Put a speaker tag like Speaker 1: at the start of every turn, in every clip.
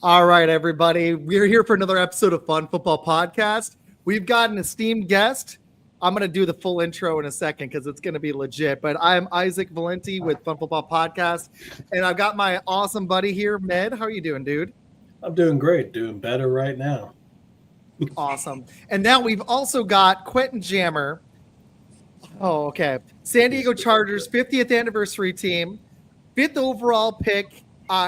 Speaker 1: All right, everybody. We're here for another episode of Fun Football Podcast. We've got an esteemed guest. I'm going to do the full intro in a second because it's going to be legit. But I'm Izac Valenti with Fun Football Podcast. And I've got my awesome buddy here, Med. How are you doing, dude?
Speaker 2: I'm doing great. Doing better right now.
Speaker 1: Awesome. And now we've also got Quentin Jammer. Oh, okay. San Diego Chargers 50th anniversary team. 5th overall pick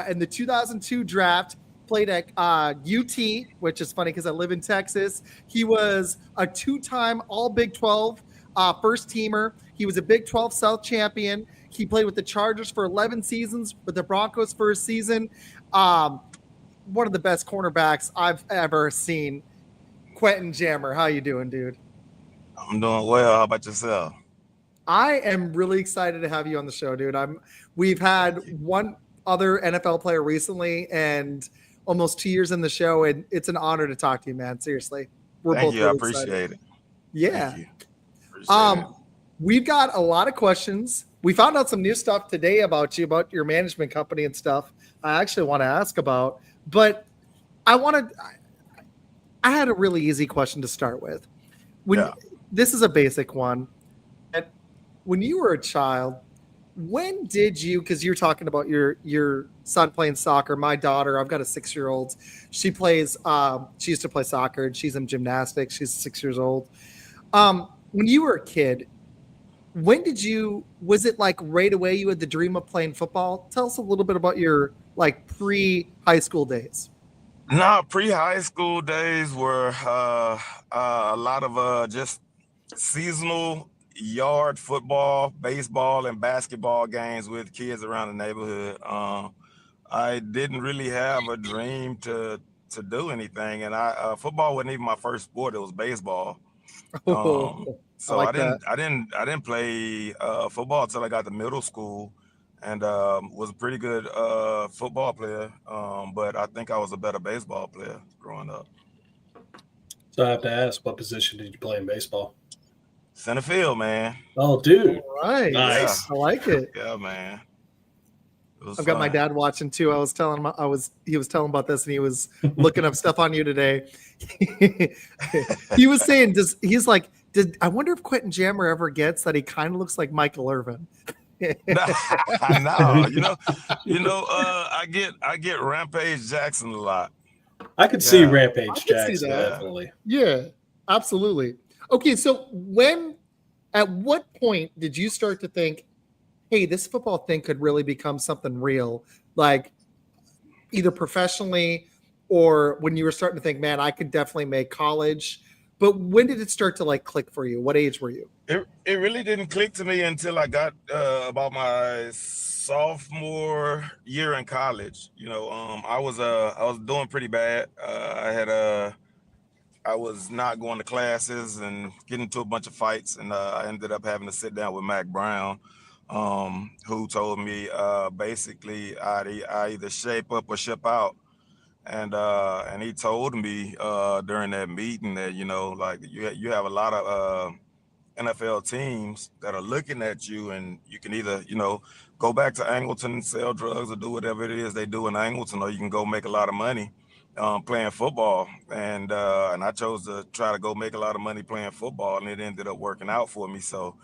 Speaker 1: in the 2002 draft. Played at UT, which is funny because I live in Texas. He was a 2-time All Big 12 first teamer. He was a Big 12 South champion. He played with the Chargers for 11 seasons, with the Broncos for a season. One of the best cornerbacks I've ever seen. Quentin Jammer, how you doing, dude?
Speaker 3: I'm doing well. How about yourself?
Speaker 1: I am really excited to have you on the show, dude. We've had one other NFL player recently, and almost 2 years in the show, and it's an honor to talk to you, man. Seriously,
Speaker 3: Thank you. Really I appreciate it.
Speaker 1: Yeah. Appreciate it. We've got a lot of questions. We found out some new stuff today about you, about your management company and stuff. I actually want to ask about, but I had a really easy question to start with. This is a basic one. And when you were a child, when did you, because you're talking about your son playing soccer, my daughter, I've got a 6-year-old. She used to play soccer, and she's in gymnastics. She's 6 years old. When you were a kid, was it like right away you had the dream of playing football? Tell us a little bit about your like pre-high school days.
Speaker 3: No, pre-high school days were a lot of just seasonal yard football, baseball, and basketball games with kids around the neighborhood. I didn't really have a dream to do anything, and football wasn't even my first sport. It was baseball. So I didn't play football until I got to middle school, and was a pretty good football player. But I think I was a better baseball player growing up.
Speaker 2: So I have to ask, what position did you play in baseball?
Speaker 3: Center field, man.
Speaker 2: Oh, dude.
Speaker 1: All right.
Speaker 2: Nice.
Speaker 1: Yeah. I like it.
Speaker 3: Yeah, man.
Speaker 1: I've got my dad watching too. He was telling about this, and he was looking up stuff on you today. He was saying, I wonder if Quentin Jammer ever gets that he kind of looks like Michael Irvin.
Speaker 3: No, I get Rampage Jackson a lot.
Speaker 2: I could see Rampage Jackson, definitely.
Speaker 1: Yeah, absolutely. Okay, so at what point did you start to think, hey, this football thing could really become something real, like either professionally or when you were starting to think, man, I could definitely make college? But when did it start to like click for you? What age were you?
Speaker 3: It really didn't click to me until I got about my sophomore year in college. I was doing pretty bad. I was not going to classes and getting into a bunch of fights, and I ended up having to sit down with Mac Brown, who told me basically I either shape up or ship out. And he told me during that meeting that, you have a lot of NFL teams that are looking at you, and you can either, go back to Angleton and sell drugs or do whatever it is they do in Angleton, or you can go make a lot of money playing football. And I chose to try to go make a lot of money playing football, and it ended up working out for me. So,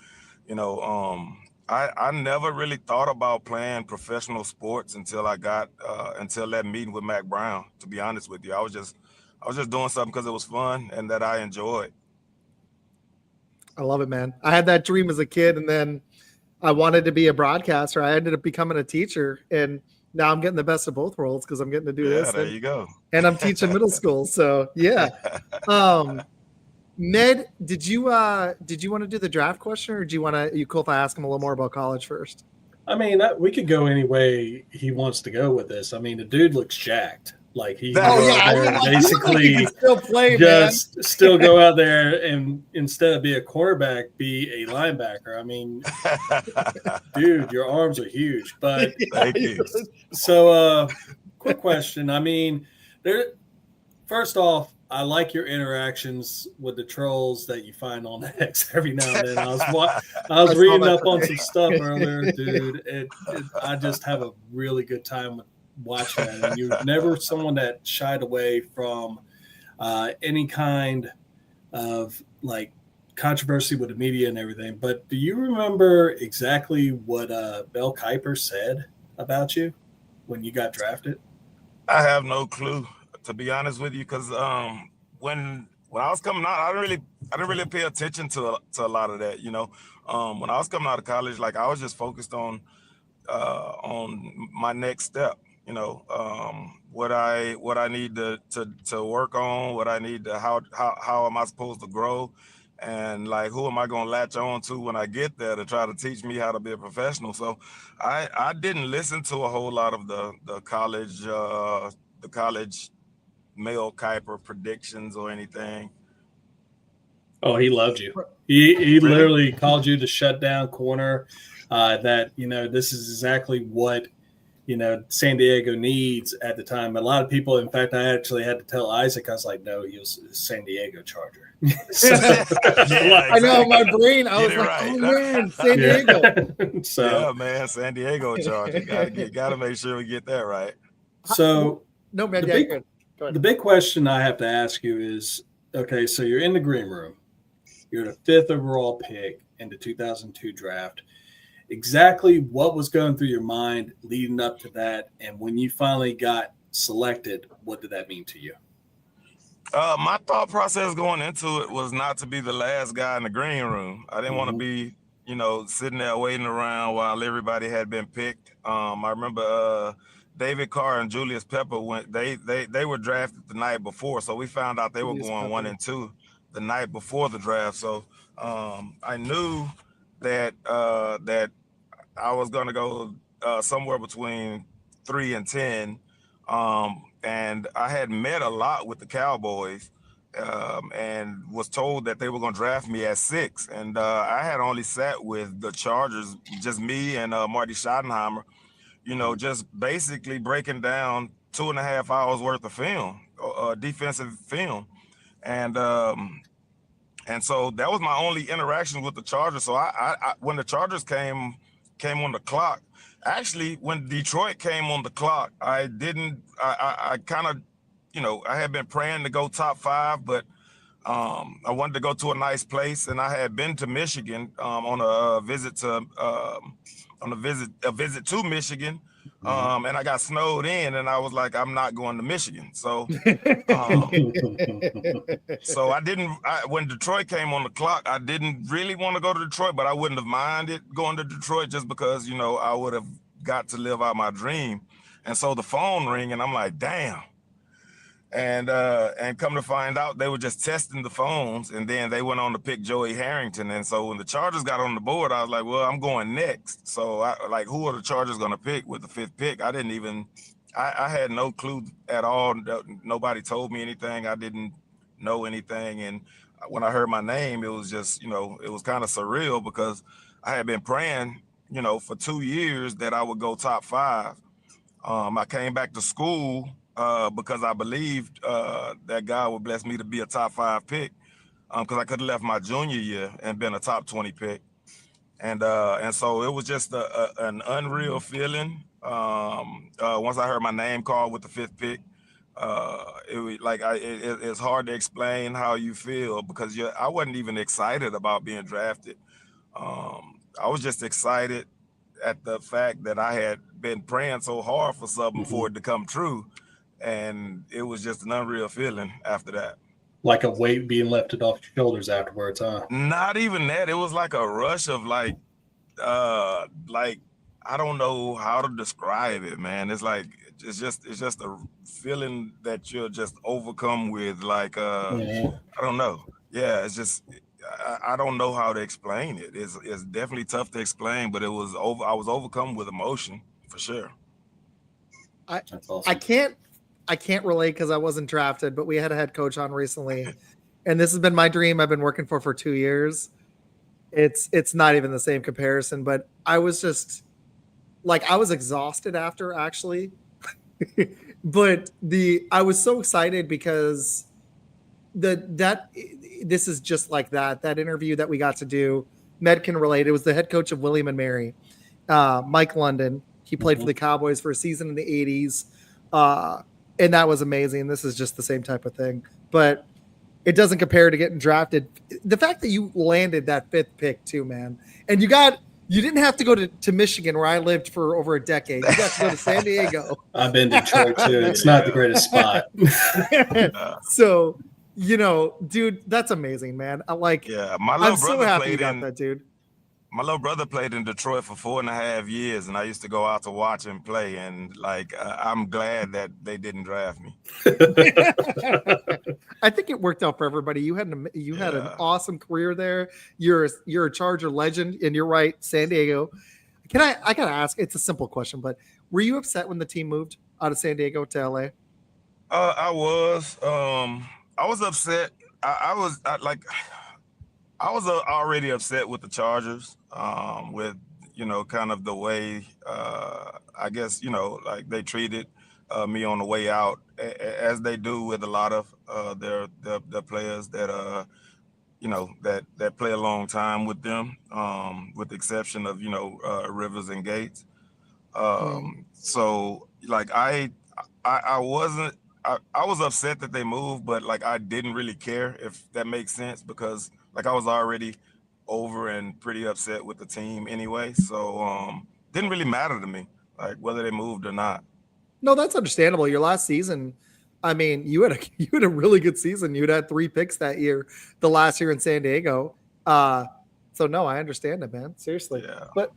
Speaker 3: I never really thought about playing professional sports until I got until that meeting with Mac Brown. To be honest with you, I was just doing something because it was fun and that I enjoyed.
Speaker 1: I love it, man. I had that dream as a kid, and then I wanted to be a broadcaster. I ended up becoming a teacher, and now I'm getting the best of both worlds because I'm getting to do this.
Speaker 3: There you go.
Speaker 1: And I'm teaching middle school, so yeah. Med, did you want to do the draft question, or are you cool if I ask him a little more about college first?
Speaker 2: I mean, we could go any way he wants to go with this. I mean, the dude looks jacked. Like he basically still go out there and instead of be a quarterback, be a linebacker. I mean, dude, your arms are huge. But
Speaker 3: thank you.
Speaker 2: So, quick question. I mean, first off, I like your interactions with the trolls that you find on X every now and then. I was reading up on some stuff earlier, dude. I just have a really good time watching that, and you're never someone that shied away from any kind of like controversy with the media and everything. But do you remember exactly what Mel Kiper said about you when you got drafted?
Speaker 3: I have no clue, to be honest with you, because when I was coming out, I didn't really pay attention to a lot of that. When I was coming out of college, like I was just focused on my next step. What I need to work on, what I need to how am I supposed to grow, and like who am I going to latch on to when I get there to try to teach me how to be a professional. So I didn't listen to a whole lot of the college Mel Kiper predictions or anything.
Speaker 2: Oh, he loved you. He
Speaker 3: Really?
Speaker 2: literally called you the shutdown corner. That this is exactly what San Diego needs at the time. A lot of people, in fact, I actually had to tell Izac, I was like, no, he was a San Diego Charger. So,
Speaker 3: exactly.
Speaker 1: I know, my brain, I was
Speaker 3: Get it
Speaker 1: like,
Speaker 3: right.
Speaker 1: oh man, San Diego.
Speaker 2: So
Speaker 3: yeah, man, San Diego Charger. Gotta make sure we get that right.
Speaker 2: So
Speaker 1: no, man,
Speaker 2: the
Speaker 1: yeah,
Speaker 2: big,
Speaker 1: good. Go ahead.
Speaker 2: the big question I have to ask you is, okay, so you're in the green room. You're the 5th overall pick in the 2002 draft. Exactly what was going through your mind leading up to that, and when you finally got selected, what did that mean to you?
Speaker 3: My thought process going into it was not to be the last guy in the green room. I didn't want to be, sitting there waiting around while everybody had been picked. I remember David Carr and Julius Pepper went. They were drafted the night before, so we found out they were going 1 and 2 the night before the draft. So I knew that that I was going to go somewhere between 3 and 10. And I had met a lot with the Cowboys and was told that they were going to draft me at 6. And I had only sat with the Chargers, just me and Marty Schottenheimer, just basically breaking down 2.5 hours worth of film, defensive film. And so that was my only interaction with the Chargers. So I when the Chargers came on the clock, actually, when Detroit came on the clock, I kind of, I had been praying to go top 5, but I wanted to go to a nice place, and I had been to Michigan on a visit to Michigan, and I got snowed in, and I was like, I'm not going to Michigan. So, so when Detroit came on the clock, I didn't really want to go to Detroit, but I wouldn't have minded going to Detroit just because, I would have got to live out my dream. And so the phone rang, and I'm like, damn. And come to find out, they were just testing the phones, and then they went on to pick Joey Harrington. And so when the Chargers got on the board, I was like, well, I'm going next. So who are the Chargers going to pick with the 5th pick? I had no clue at all. Nobody told me anything. I didn't know anything. And when I heard my name, it was just, it was kind of surreal because I had been praying, for 2 years that I would go top 5. I came back to school because I believed that God would bless me to be a top 5 pick because I could have left my junior year and been a top 20 pick. And so it was just an unreal feeling. Once I heard my name called with the 5th pick, it's hard to explain how you feel because I wasn't even excited about being drafted. I was just excited at the fact that I had been praying so hard for something for it to come true. And it was just an unreal feeling after that.
Speaker 2: Like a weight being lifted off your shoulders afterwards, huh?
Speaker 3: Not even that. It was like a rush of I don't know how to describe it, man. It's like, it's just a feeling that you're just overcome with I don't know. Yeah, it's just, I don't know how to explain it. It's definitely tough to explain, but I was overcome with emotion for sure.
Speaker 2: That's awesome.
Speaker 1: I can't relate because I wasn't drafted, but we had a head coach on recently, and this has been my dream I've been working for 2 years. It's not even the same comparison, but I was just I was exhausted after actually, but I was so excited because this is just like that interview that we got to do. Med can relate. It was the head coach of William and Mary, Mike London. He played for the Cowboys for a season in the 80s. And that was amazing. This is just the same type of thing. But it doesn't compare to getting drafted. The fact that you landed that 5th pick too, man. And you didn't have to go to Michigan where I lived for over a decade. You got to go to San Diego.
Speaker 2: I've been to Detroit too. It's not the greatest spot.
Speaker 1: So, dude, that's amazing, man. I'm so happy you got that, dude.
Speaker 3: My little brother played in Detroit for 4.5 years, and I used to go out to watch him play. And I'm glad that they didn't draft me.
Speaker 1: I think it worked out for everybody. You had an awesome career there. You're a Charger legend, and you're right, San Diego. I gotta ask? It's a simple question, but were you upset when the team moved out of San Diego to LA?
Speaker 3: I was upset. I was already upset with the Chargers, with kind of the way I guess like they treated me on the way out, as they do with a lot of their players that that play a long time with them, with the exception of Rivers and Gates. So like I wasn't. I was upset that they moved, but I didn't really care, if that makes sense, because I was already over and pretty upset with the team anyway. So didn't really matter to me, whether they moved or not.
Speaker 1: No, that's understandable. Your last season, I mean, you had a really good season. You'd had 3 picks that year, the last year in San Diego. So no, I understand it, man. Seriously.
Speaker 3: Yeah.
Speaker 1: But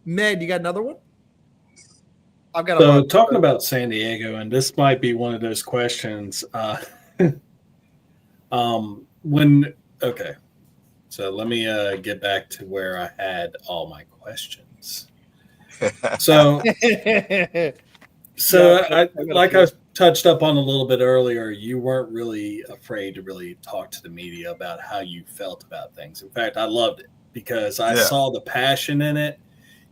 Speaker 1: Med, you got another one? I've got
Speaker 2: so talking about San Diego, and this might be one of those questions. Okay. So let me get back to where I had all my questions. So I touched up on a little bit earlier, you weren't really afraid to really talk to the media about how you felt about things. In fact, I loved it because I saw the passion in it.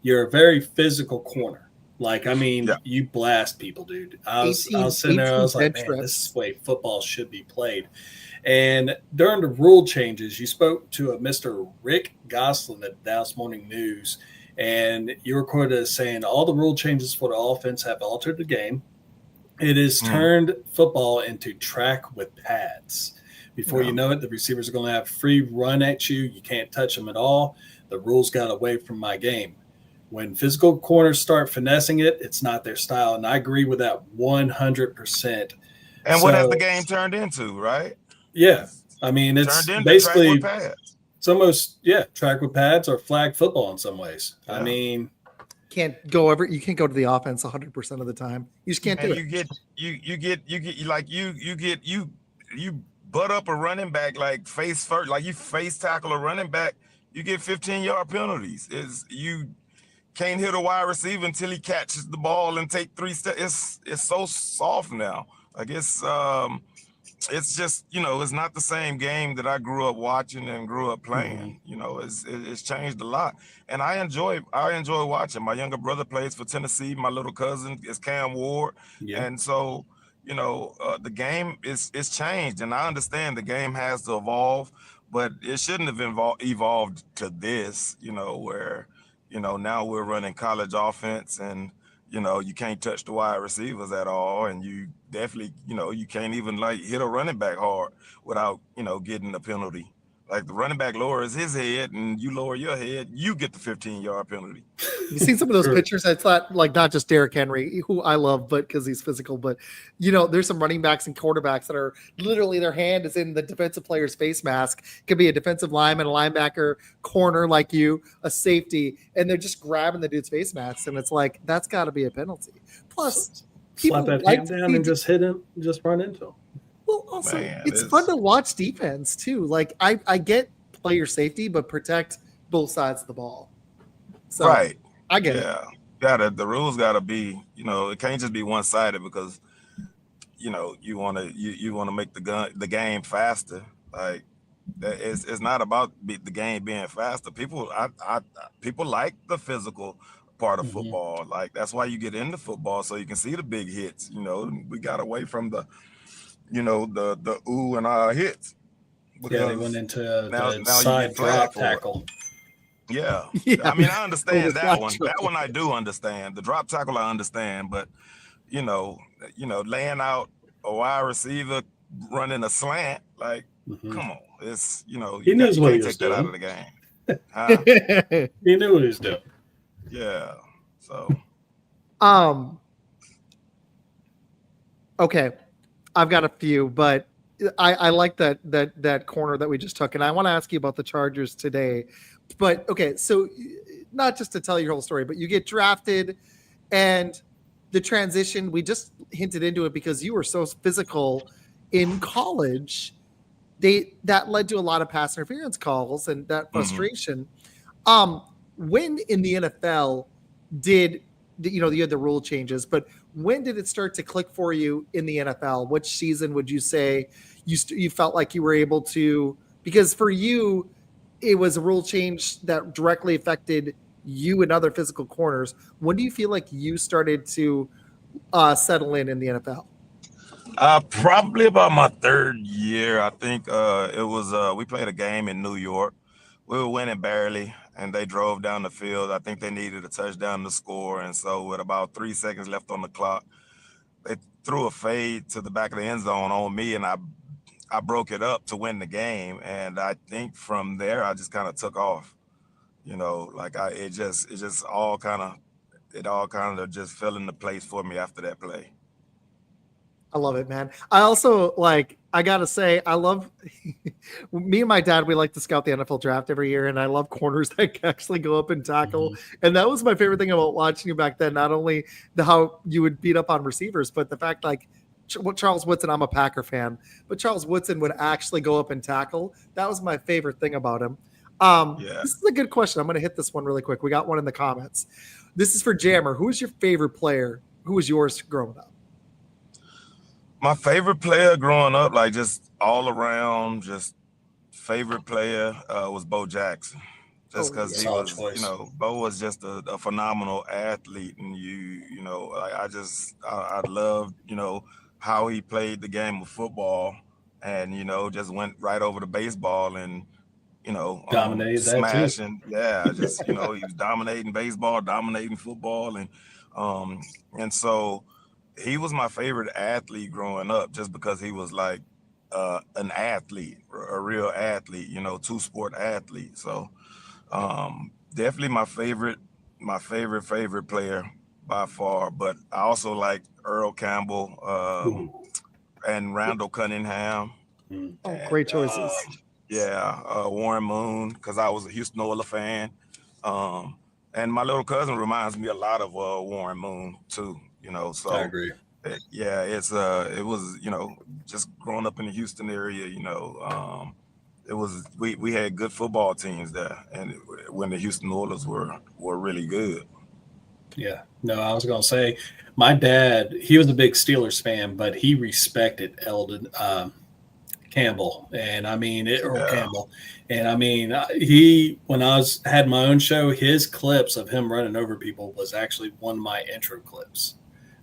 Speaker 2: You're a very physical corner. You blast people, dude. I was sitting there, I was like, man, this is the way football should be played. And during the rule changes, you spoke to a Mr. Rick Goslin at Dallas Morning News, and you were quoted as saying, all the rule changes for the offense have altered the game. It has turned football into track with pads. Before you know it, the receivers are going to have free run at you. You can't touch them at all. The rules got away from my game. When physical corners start finessing it, it's not their style. And I agree with that 100%.
Speaker 3: And what has the game turned into, right?
Speaker 2: Yeah. I mean, it's basically it's almost, track with pads or flag football in some ways. Yeah. I mean,
Speaker 1: you can't go to the offense 100% of the time. You just can't do it.
Speaker 3: You butt up a running back face first, you face tackle a running back, you get 15-yard penalties. You can't hit a wide receiver until he catches the ball and take 3 steps. It's so soft now. It's just, it's not the same game that I grew up watching and grew up playing. It's changed a lot. And I enjoy watching. My younger brother plays for Tennessee. My little cousin is Cam Ward. Yeah. And so, the game is changed. And I understand the game has to evolve, but it shouldn't have evolved to this, where, now we're running college offense and, you can't touch the wide receivers at all. And you definitely, you can't even hit a running back hard without, getting a penalty. The running back lowers his head and you lower your head, you get the 15-yard penalty.
Speaker 1: You've seen some of those pictures. It's not just Derrick Henry, who I love, but because he's physical, but there's some running backs and quarterbacks that are literally their hand is in the defensive player's face mask. It could be a defensive lineman, a linebacker, corner like you, a safety, and they're just grabbing the dude's face mask. And it's that's got to be a penalty. Plus, people
Speaker 2: slap that hand down and just hit him, just run into him.
Speaker 1: Well, also, it's fun to watch defense, too. I get player safety, but protect both sides of the ball. So,
Speaker 3: right.
Speaker 1: I get it.
Speaker 3: The rules got to be, it can't just be one-sided because, you want to make the game faster. It's not about the game being faster. People like the physical part of football. That's why you get into football, so you can see the big hits. We got away from the ooh and ah hits.
Speaker 2: They went into the side drop tackle.
Speaker 3: Yeah.
Speaker 1: Yeah.
Speaker 3: I mean, I understand
Speaker 1: it's
Speaker 3: that
Speaker 1: not
Speaker 3: one.
Speaker 1: true.
Speaker 3: That one I do understand. The drop tackle I understand, but you know, laying out a wide receiver running a slant, like, come on, it's
Speaker 2: He
Speaker 3: you
Speaker 2: knows what he
Speaker 3: can't
Speaker 2: was
Speaker 3: take that out
Speaker 2: doing.
Speaker 3: of the game. Huh?
Speaker 2: He knew what he was doing.
Speaker 3: Yeah. So
Speaker 1: Okay, I've got a few, but I like that corner that we just took, and I want to ask you about the Chargers today. But okay, so not just to tell your whole story, but you get drafted, and the transition. We just hinted into it because you were so physical in college. That led to a lot of pass interference calls and that frustration. When in the NFL did you had the rule changes, but when did it start to click for you in the NFL? Which season would you say you felt like you were able to? Because for you, it was a rule change that directly affected you and other physical corners. When do you feel like you started to settle in the NFL?
Speaker 3: probably about my third year. I think it was we played a game in New York. We were winning barely, and they drove down the field. I think they needed a touchdown to score, and so with about 3 seconds left on the clock, they threw a fade to the back of the end zone on me, and I broke it up to win the game. And I think from there I just kind of took off. It all kind of just fell into place for me after that play.
Speaker 1: I love it, man. I also I gotta say, I love me and my dad. We like to scout the NFL draft every year, and I love corners that actually go up and tackle. And that was my favorite thing about watching you back then. Not only how you would beat up on receivers, but the fact Charles Woodson. I'm a Packer fan, but Charles Woodson would actually go up and tackle. That was my favorite thing about him. This is a good question. I'm going to hit this one really quick. We got one in the comments. This is for Jammer. Who is your favorite player? Who was yours growing up?
Speaker 3: My favorite player growing up, like just all around, just favorite player was Bo Jackson. Just because he was, Bo was just a phenomenal athlete, and I loved, how he played the game of football, and just went right over to baseball and
Speaker 2: dominated
Speaker 3: smashing. He was dominating baseball, dominating football, and so he was my favorite athlete growing up, just because he was like an athlete, a real athlete, two-sport athlete. So definitely my favorite player by far. But I also like Earl Campbell and Randall Cunningham.
Speaker 1: Great choices.
Speaker 3: Warren Moon, because I was a Houston Oilers fan. And my little cousin reminds me a lot of Warren Moon too. So
Speaker 2: I agree.
Speaker 3: It was just growing up in the Houston area. It was we had good football teams there, and when the Houston Oilers were really good.
Speaker 2: Yeah, no, I was gonna say my dad. He was a big Steelers fan, but he respected Eldon Campbell, and I mean Earl Campbell, and I mean when I had my own show, his clips of him running over people was actually one of my intro clips.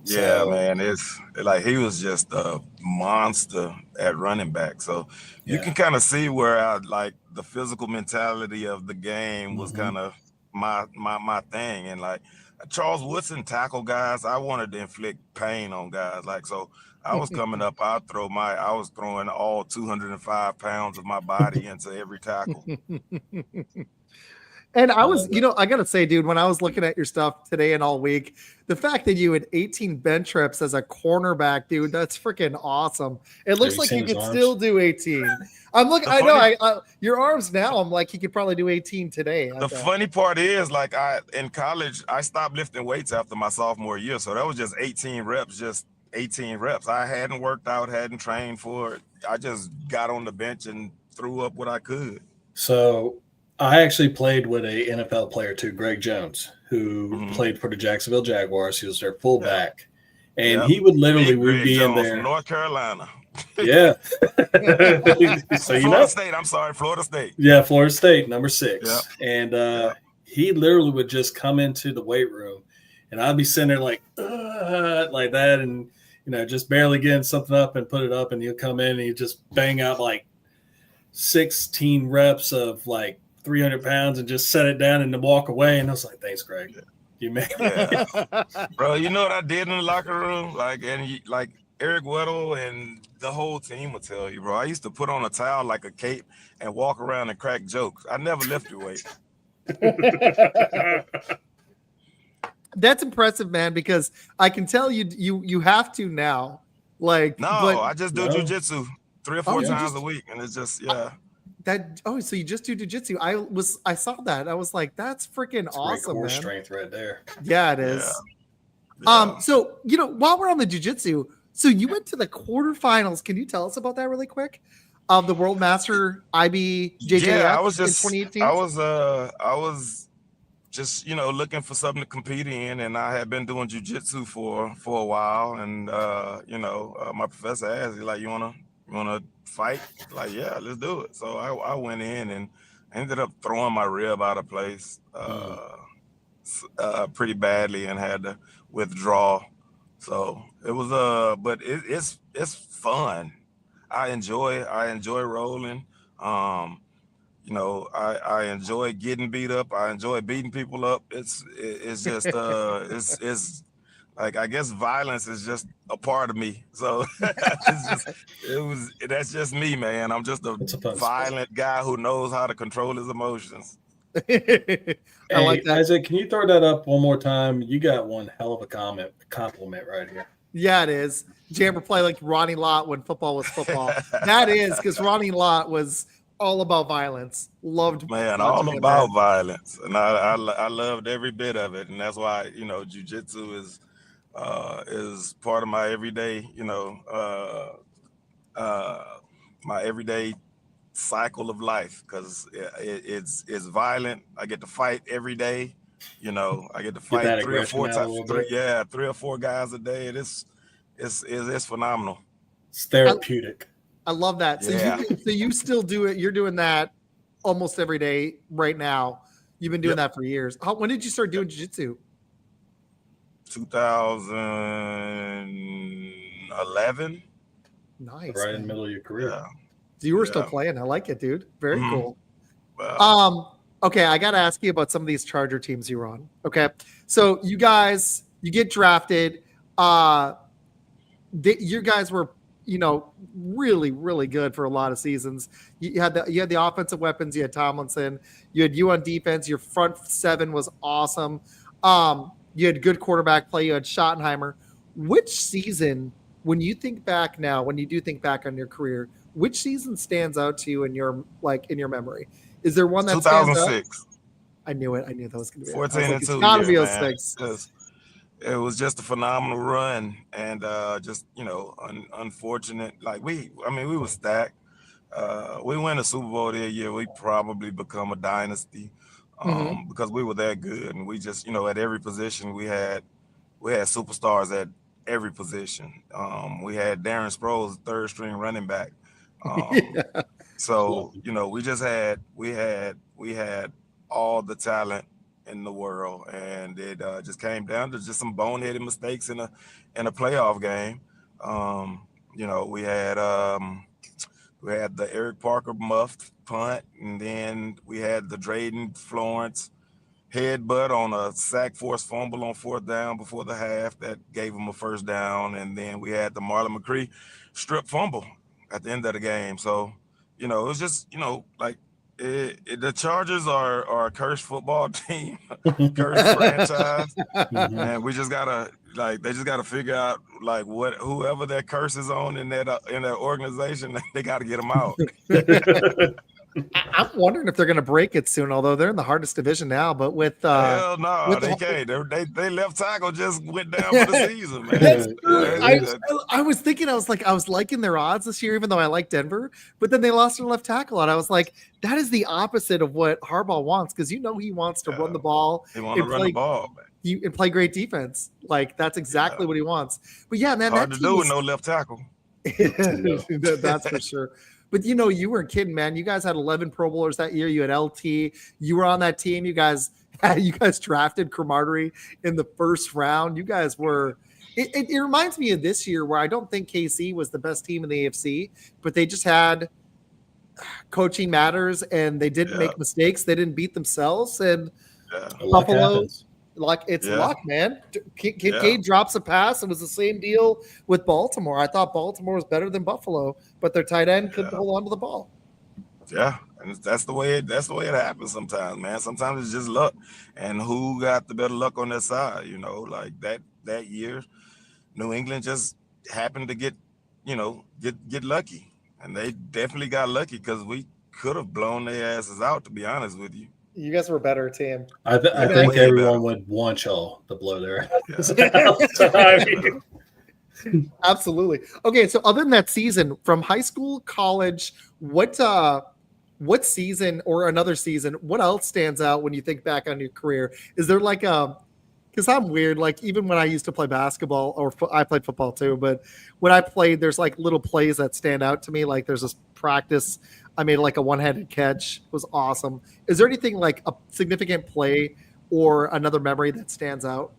Speaker 3: Yeah, man, it's like he was just a monster at running back. So you can kind of see where the physical mentality of the game was kind of my thing. And like Charles Woodson tackle guys, I wanted to inflict pain on guys. So I was coming up, I was throwing all 205 pounds of my body into every tackle.
Speaker 1: And I was, I got to say, dude, when I was looking at your stuff today and all week, the fact that you had 18 bench reps as a cornerback, dude, that's freaking awesome. It looks like you could still do 18. I'm looking, I know, your arms now, I'm like, you could probably do 18 today.
Speaker 3: The funny part is, in college, I stopped lifting weights after my sophomore year. So that was just 18 reps. I hadn't worked out, hadn't trained for it. I just got on the bench and threw up what I could.
Speaker 2: So I actually played with a NFL player too, Greg Jones, who played for the Jacksonville Jaguars. He was their fullback, and he would literally be in there.
Speaker 3: From North Carolina.
Speaker 2: Yeah.
Speaker 3: So Florida State. I'm sorry, Florida State.
Speaker 2: Yeah, Florida State, number 6. And he literally would just come into the weight room, and I'd be sitting there like that, and just barely getting something up and put it up, and he'll come in and he'd just bang out like 16 reps of like 300 pounds and just set it down and to walk away. And I was like, thanks, Greg. You made
Speaker 3: Yeah. Bro, you know what I did in the locker room? Like Eric Weddle and the whole team will tell you, bro. I used to put on a towel like a cape and walk around and crack jokes. I never lifted weight.
Speaker 1: That's impressive, man, because I can tell you have to now. Like,
Speaker 3: I just do jujitsu 3 or 4 times a week, and it's just
Speaker 1: so you just do jujitsu? I saw that. I was like, that's freaking awesome, man.
Speaker 2: Strength right there.
Speaker 1: Yeah, it is.
Speaker 3: Yeah.
Speaker 1: So while we're on the jujitsu, so you went to the quarterfinals. Can you tell us about that really quick? Of the World Master IBJJF
Speaker 3: I was just
Speaker 1: in 2018.
Speaker 3: I was just looking for something to compete in, and I had been doing jujitsu for a while, and my professor asked, like, you wanna fight? Like, yeah, let's do it. So I went in and ended up throwing my rib out of place pretty badly and had to withdraw. So it was but it's fun. I enjoy rolling. I enjoy getting beat up. I enjoy beating people up. It's just it's like, I guess violence is just a part of me. So that's just me, man. I'm just a violent guy who knows how to control his emotions.
Speaker 1: I like that.
Speaker 2: Isaac, can you throw that up one more time? You got one hell of a compliment right here.
Speaker 1: Yeah, it is. Jammer play like Ronnie Lott when football was football. That is, because Ronnie Lott was all about violence. Loved,
Speaker 3: man, all about violence, and I loved every bit of it, and that's why jiu-jitsu is part of my everyday, my everyday cycle of life, because it's violent. I get to fight every day. I get to fight 3 or 4 times. 3 or 4 guys a day. It's phenomenal.
Speaker 2: It's therapeutic.
Speaker 1: I love that. So you still do it. You're doing that almost every day right now. You've been doing that for years. When did you start doing jiu-jitsu?
Speaker 3: 2011.
Speaker 1: Nice.
Speaker 2: Right in the middle of your career.
Speaker 3: Yeah.
Speaker 1: So you were still playing. I like it, dude. Very cool.
Speaker 3: Wow.
Speaker 1: Okay, I got to ask you about some of these Charger teams you were on. Okay, so you guys, you get drafted. You guys were, really, really good for a lot of seasons. You had the offensive weapons. You had Tomlinson. You had you on defense. Your front 7 was awesome. You had good quarterback play. You had Schottenheimer. Which season, when you think back now, when you do think back on your career, which season stands out to you in your memory? Is there one that
Speaker 3: 2006?
Speaker 1: I knew it. I knew that was going to be
Speaker 3: 14 and 2.
Speaker 1: It's got to be 06.
Speaker 3: It was just a phenomenal run, and just unfortunate. Like we were stacked. We win a Super Bowl that year. We probably become a dynasty because we were that good, and we just at every position we had superstars at every position. We had Darren Sproles, 3rd string running back. So we had all the talent in the world, and it just came down to just some boneheaded mistakes in a playoff game. We had the Eric Parker muffed punt, and then we had the Drayden Florence headbutt on a sack force fumble on 4th down before the half that gave him a 1st down, and then we had the Marlon McCree strip fumble at the end of the game. So it was just the Chargers are a cursed football team, cursed franchise, and we just gotta figure out whoever that curse is on in that organization, they got to get them out.
Speaker 1: I'm wondering if they're going to break it soon, although they're in the hardest division now. But with
Speaker 3: hell no, they can't. They left tackle just went down for the season, man.
Speaker 1: I was thinking, I was liking their odds this year, even though I like Denver. But then they lost their left tackle, and I was like, that is the opposite of what Harbaugh wants, because he wants to run the ball.
Speaker 3: He wants to run the ball, man.
Speaker 1: And play great defense. Like, that's exactly what he wants. But yeah, man,
Speaker 3: hard to do with no left tackle.
Speaker 1: That's for sure. But you weren't kidding, man. You guys had 11 Pro Bowlers that year. You had LT. You were on that team. You guys drafted Cromartie in the 1st round. You guys were. It reminds me of this year, where I don't think KC was the best team in the AFC, but they just had coaching matters, and they didn't make mistakes. They didn't beat themselves, and Buffalo, it's luck, man. Kincaid drops a pass. It was the same deal with Baltimore. I thought Baltimore was better than Buffalo, but their tight end couldn't hold on to the ball.
Speaker 3: Yeah, and that's the way it happens sometimes, man. Sometimes it's just luck, and who got the better luck on their side? Like that year, New England just happened to get lucky, and they definitely got lucky because we could have blown their asses out. To be honest with you,
Speaker 1: you guys were a better team.
Speaker 2: I think everyone would want y'all to blow their asses out.
Speaker 1: Absolutely. Okay, so other than that season, from high school, college, what season or another season, what else stands out when you think back on your career? Is there like because I'm weird, like even when I used to play basketball, or I played football too, but when I played, there's like little plays that stand out to me. Like there's this practice, I made like a one-handed catch. It was awesome. Is there anything like a significant play or another memory that stands out?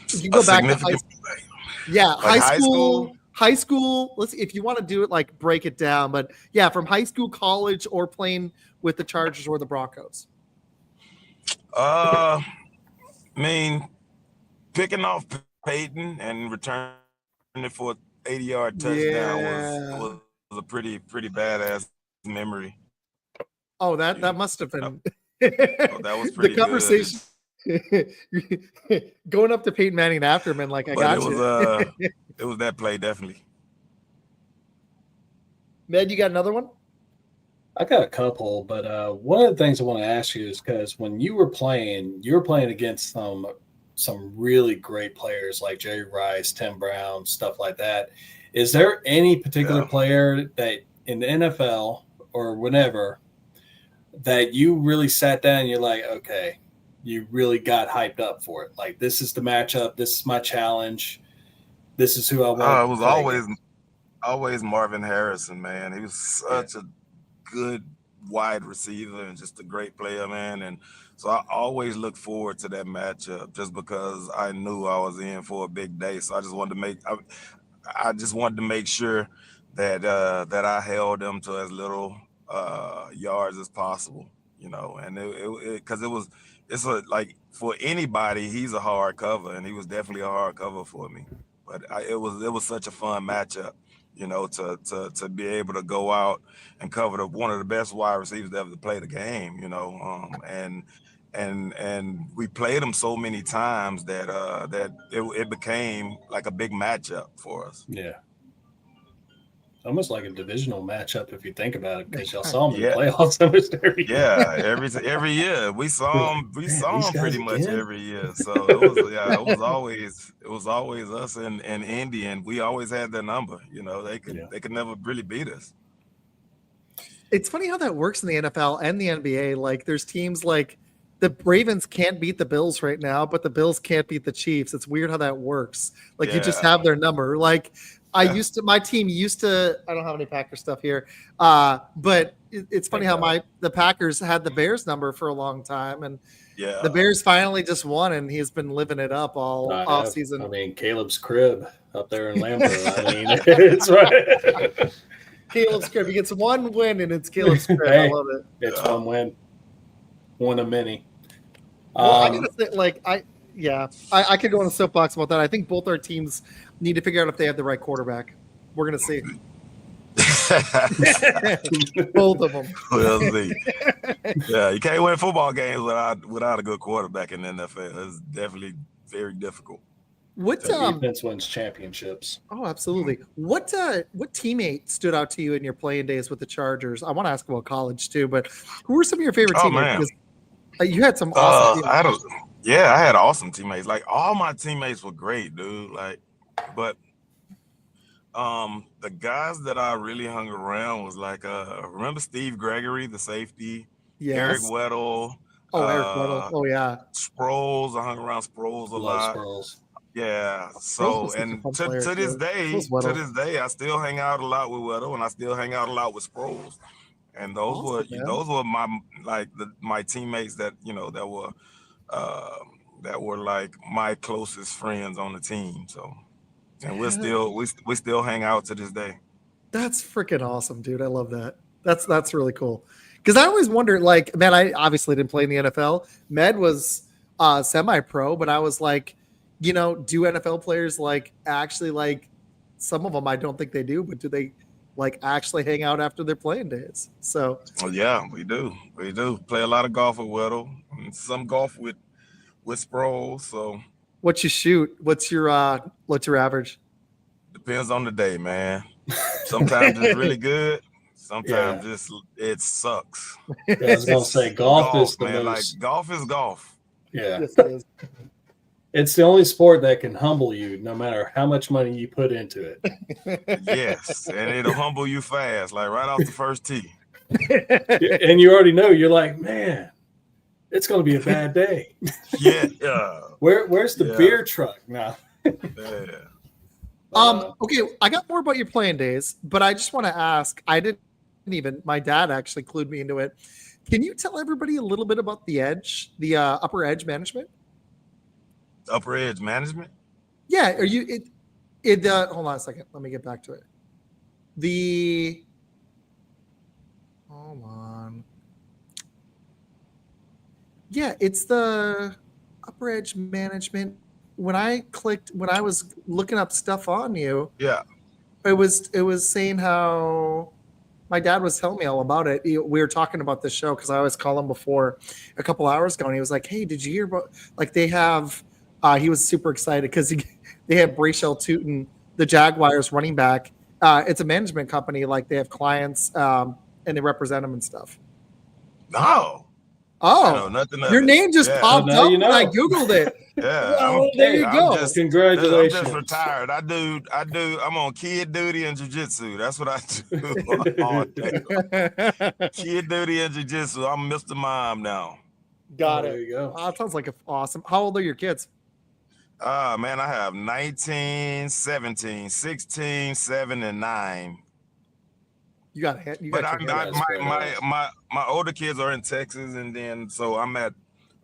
Speaker 1: You can go back to high school. Yeah, like high school. Let's if you want to do it, like break it down. But yeah, from high school, college, or playing with the Chargers or the Broncos.
Speaker 3: I mean, picking off Peyton and returning it for an 80-yard touchdown was a pretty badass memory.
Speaker 1: Oh, that must have been.
Speaker 3: That was pretty
Speaker 1: the conversation. Going up to Peyton Manning after him, and like, I got you.
Speaker 3: It was that play, definitely.
Speaker 1: Med, you got another one?
Speaker 2: I got a couple, but one of the things I want to ask you is because when you were playing against some really great players like Jerry Rice, Tim Brown, stuff like that. Is there any particular player that in the NFL or whenever that you really sat down and you're like, okay, you really got hyped up for it? Like, this is the matchup. This is my challenge. This is who I want.
Speaker 3: It was always Marvin Harrison, man. He was such a good wide receiver and just a great player, man. And so I always look forward to that matchup just because I knew I was in for a big day. So I just wanted to make sure that that I held them to as little yards as possible, and it's like for anybody, he's a hard cover, and he was definitely a hard cover for me. But it was such a fun matchup, to be able to go out and cover one of the best wide receivers to ever play the game, and we played them so many times that it became like a big matchup for us.
Speaker 2: Yeah. Almost like a divisional matchup if you think about it, because y'all saw them in the playoffs almost every year.
Speaker 3: Yeah, every year we saw them pretty much every year. So it was always us and Indy, and we always had their number. They could never really beat us.
Speaker 1: It's funny how that works in the NFL and the NBA. Like there's teams like the Ravens can't beat the Bills right now, but the Bills can't beat the Chiefs. It's weird how that works. Like you just have their number. Like my team used to, I don't have any Packers stuff here. But it's funny how the Packers had the Bears number for a long time. And the Bears finally just won, and he's been living it up all off season.
Speaker 2: I mean, Caleb's crib up there in Lambeau. I mean, it's right.
Speaker 1: Caleb's crib. He gets one win, and it's Caleb's crib.
Speaker 2: Hey,
Speaker 1: I love it.
Speaker 2: It's one win. One of many.
Speaker 1: Well, I gotta say, like, I could go on a soapbox about that. I think both our teams need to figure out if they have the right quarterback. We're gonna see. Both of them.
Speaker 3: We'll see. Yeah, you can't win football games without a good quarterback in the NFL. It's definitely very difficult.
Speaker 1: What
Speaker 2: defense wins championships?
Speaker 1: Oh, absolutely. What teammate stood out to you in your playing days with the Chargers? I want to ask about college too, but who were some of your favorite teammates? You had some awesome teammates.
Speaker 3: I had awesome teammates. Like all my teammates were great, dude. Like, but the guys that I really hung around was like remember Steve Gregory, the safety, Eric Weddle.
Speaker 1: Eric Weddle. Oh yeah.
Speaker 3: Sproles. I hung around Sproles a lot.
Speaker 2: Sproles.
Speaker 3: Yeah. So and to this day, I still hang out a lot with Weddle, and I still hang out a lot with Sproles. And those were my teammates that that were like my closest friends on the team. So, and we still hang out to this day.
Speaker 1: That's freaking awesome, dude. I love that. That's really cool. Because I always wondered, like, man, I obviously didn't play in the NFL. Med was semi-pro, but I was like, do NFL players like actually like some of them? I don't think they do, but do they like actually hang out after their playing days? So,
Speaker 3: yeah, we do. We do play a lot of golf with Weddle, and some golf with Sproles. So,
Speaker 1: what you shoot? What's your average?
Speaker 3: Depends on the day, man. Sometimes it's really good. Sometimes it sucks.
Speaker 2: I was gonna say golf is the
Speaker 3: man.
Speaker 2: most.
Speaker 3: Like golf is golf.
Speaker 2: Yeah,
Speaker 1: Yes, it is.
Speaker 2: It's the only sport that can humble you, no matter how much money you put into it.
Speaker 3: Yes, and it'll humble you fast, like right off the first tee.
Speaker 2: And you already know, you're like, man, it's gonna be a bad day.
Speaker 3: Yeah.
Speaker 2: Where's the beer truck now?
Speaker 3: Yeah.
Speaker 1: Okay, I got more about your playing days, but I just want to ask. I didn't even. My dad actually clued me into it. Can you tell everybody a little bit about the edge, the upper edge management?
Speaker 3: Upper edge management?
Speaker 1: Yeah. Are you? Hold on a second. Let me get back to it. Hold on. Yeah, it's the upper edge management. When I was looking up stuff on you,
Speaker 3: Yeah.
Speaker 1: it was saying how my dad was telling me all about it. We were talking about this show because I always call him before a couple hours ago, and he was like, "Hey, did you hear about like they have?" He was super excited because they have Brayshell Tootin, the Jaguars running back. It's a management company. Like they have clients and they represent them and stuff.
Speaker 3: No.
Speaker 1: Oh,
Speaker 3: nothing.
Speaker 1: Your name just popped up when I Googled it.
Speaker 3: Yeah.
Speaker 1: Well, there you go.
Speaker 2: Congratulations.
Speaker 3: I'm just retired. I do. I'm on kid duty and jiu-jitsu. That's what I do all day. Kid duty and jiu-jitsu. I'm Mr. Mom now.
Speaker 1: Got it.
Speaker 2: There you go.
Speaker 1: That sounds like awesome. How old are your kids?
Speaker 3: Man, I have 19, 17, 16, 7, and 9.
Speaker 1: You got
Speaker 3: my older kids are in Texas, and then so I'm at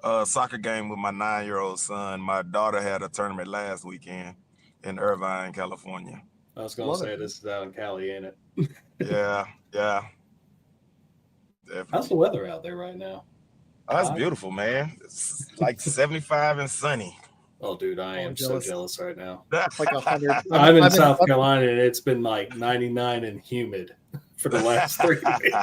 Speaker 3: a soccer game with my 9-year-old son. My daughter had a tournament last weekend in Irvine, California.
Speaker 2: I was gonna say this is out in Cali, ain't it?
Speaker 3: Yeah. Definitely.
Speaker 2: How's the weather out there right now?
Speaker 3: Oh, it's beautiful, man. It's like 75 and sunny.
Speaker 2: Oh, dude, I am so jealous right now.
Speaker 1: Like 100.
Speaker 2: I'm in South Carolina, and it's been like 99 and humid for the last 3 weeks.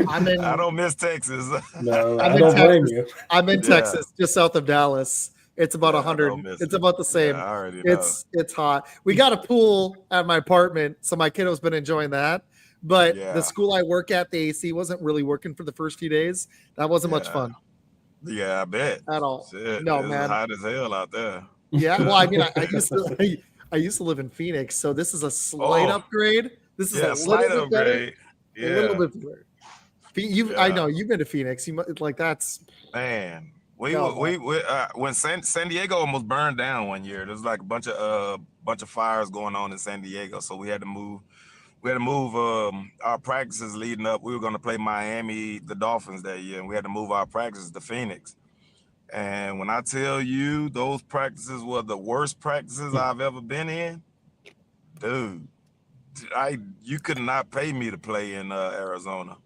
Speaker 3: I don't miss Texas.
Speaker 2: No, I don't blame you.
Speaker 1: I'm in Texas, just south of Dallas. It's about 100. It's about the same.
Speaker 3: Yeah, I already know.
Speaker 1: It's hot. We got a pool at my apartment, so my kiddo's been enjoying that. But the school I work at, the AC wasn't really working for the first few days. That wasn't much fun.
Speaker 3: Yeah, I bet.
Speaker 1: At all.
Speaker 3: Shit,
Speaker 1: no,
Speaker 3: it's
Speaker 1: man.
Speaker 3: hot as hell out there.
Speaker 1: Yeah, well, I mean, I used to live in Phoenix, so this is a slight upgrade. This is a
Speaker 3: slight
Speaker 1: little bit
Speaker 3: upgrade.
Speaker 1: Better, a little bit better. I know you've been to Phoenix. You like that's
Speaker 3: man. When San Diego almost burned down one year. There's like a bunch of fires going on in San Diego, so we had to move. We had to move our practices leading up. We were going to play Miami, the Dolphins that year, and we had to move our practices to Phoenix. And when I tell you those practices were the worst practices I've ever been in, dude, you could not pay me to play in Arizona.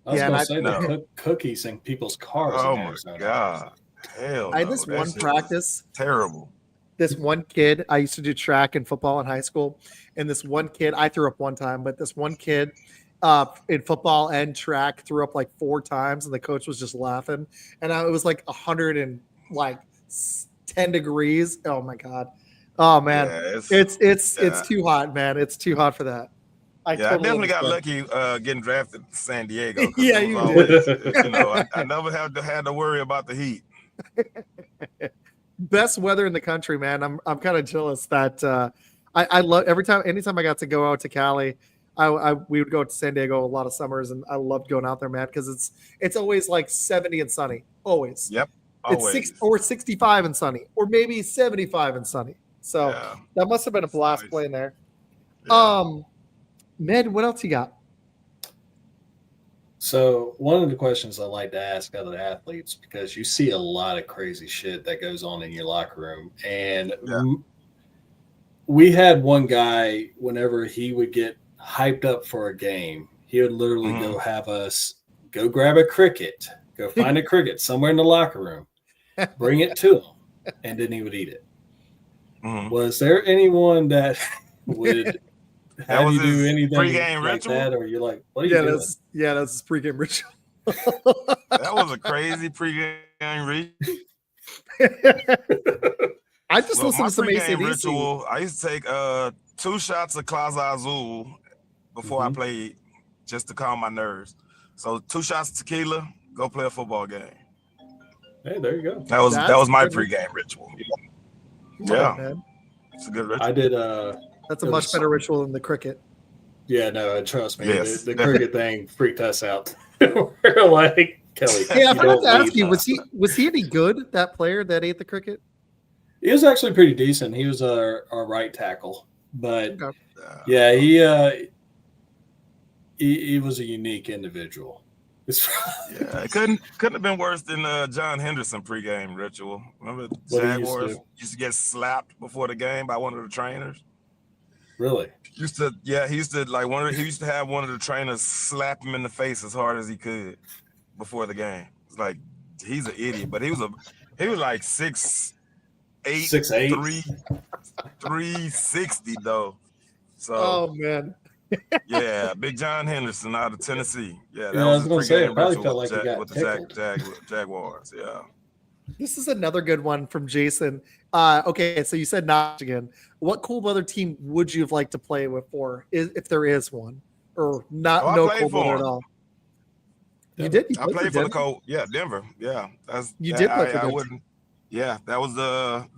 Speaker 2: I was going to say they cook cookies in people's cars.
Speaker 3: Oh, my God. Hell
Speaker 1: I had this one practice.
Speaker 3: Terrible.
Speaker 1: This one kid, I used to do track and football in high school. And this one kid, I threw up one time, but this one kid in football and track threw up like 4 times. And the coach was just laughing. And it was like 110 degrees. Oh, my God. Oh, man. Yeah, it's too hot, man. It's too hot for that.
Speaker 3: I definitely got lucky getting drafted to San Diego.
Speaker 1: Yeah, you did.
Speaker 3: I never had to worry about the heat.
Speaker 1: Best weather in the country, man. I'm kind of jealous that I love anytime I got to go out to Cali, we would go to San Diego a lot of summers, and I loved going out there, man, because it's always like 70 and sunny, always.
Speaker 3: Yep, always.
Speaker 1: It's 65 and sunny, or maybe 75 and sunny. So that must have been a blast playing there. Yeah. Med, what else you got?
Speaker 2: So one of the questions I like to ask other athletes, because you see a lot of crazy shit that goes on in your locker room. And we had one guy, whenever he would get hyped up for a game, he would literally go have us go grab a cricket, go find a cricket somewhere in the locker room, bring it to him, and then he would eat it. Was there anyone that would have you do anything
Speaker 3: pregame
Speaker 2: like
Speaker 3: ritual?
Speaker 2: that, or you're like, what are you doing?
Speaker 1: That's his pregame ritual.
Speaker 3: That was a crazy pregame ritual.
Speaker 1: I just listened to some
Speaker 3: pregame
Speaker 1: AC/DC.
Speaker 3: ritual. I used to take 2 shots of Claza Azul before I played, just to calm my nerves. So 2 shots of tequila, go play a football game.
Speaker 2: Hey, there you go.
Speaker 3: That was my pregame ritual.
Speaker 1: Man.
Speaker 3: It's a good ritual.
Speaker 2: I did.
Speaker 1: That's a much better ritual than the cricket.
Speaker 2: Yeah, no, trust me.
Speaker 3: Yes.
Speaker 2: The cricket thing freaked us out. We're like, Kelly.
Speaker 1: Yeah, I forgot to ask you, was he any good, that player that ate the cricket?
Speaker 2: He was actually pretty decent. He was our right tackle, but yeah, he was a unique individual.
Speaker 3: Yeah, it couldn't have been worse than John Henderson pregame ritual. Remember the Jaguars used to get slapped before the game by one of the trainers?
Speaker 2: Really?
Speaker 3: He used to have one of the trainers slap him in the face as hard as he could before the game. It's like, he's an idiot, but he was like 6'8", 360 though. So
Speaker 1: oh man.
Speaker 3: Yeah, Big John Henderson out of Tennessee. Yeah, that
Speaker 2: I was going to say, it probably felt like he got
Speaker 3: with
Speaker 2: tickled.
Speaker 3: the Jaguars. Yeah.
Speaker 1: This is another good one from Jason. Okay, so you said Michigan. What cold weather team would you have liked to play with if there is one, or not? No cold weather at all. You did.
Speaker 3: I played for the cold. Yeah, Denver. Yeah,
Speaker 1: did play for
Speaker 3: I wouldn't. Yeah, that was an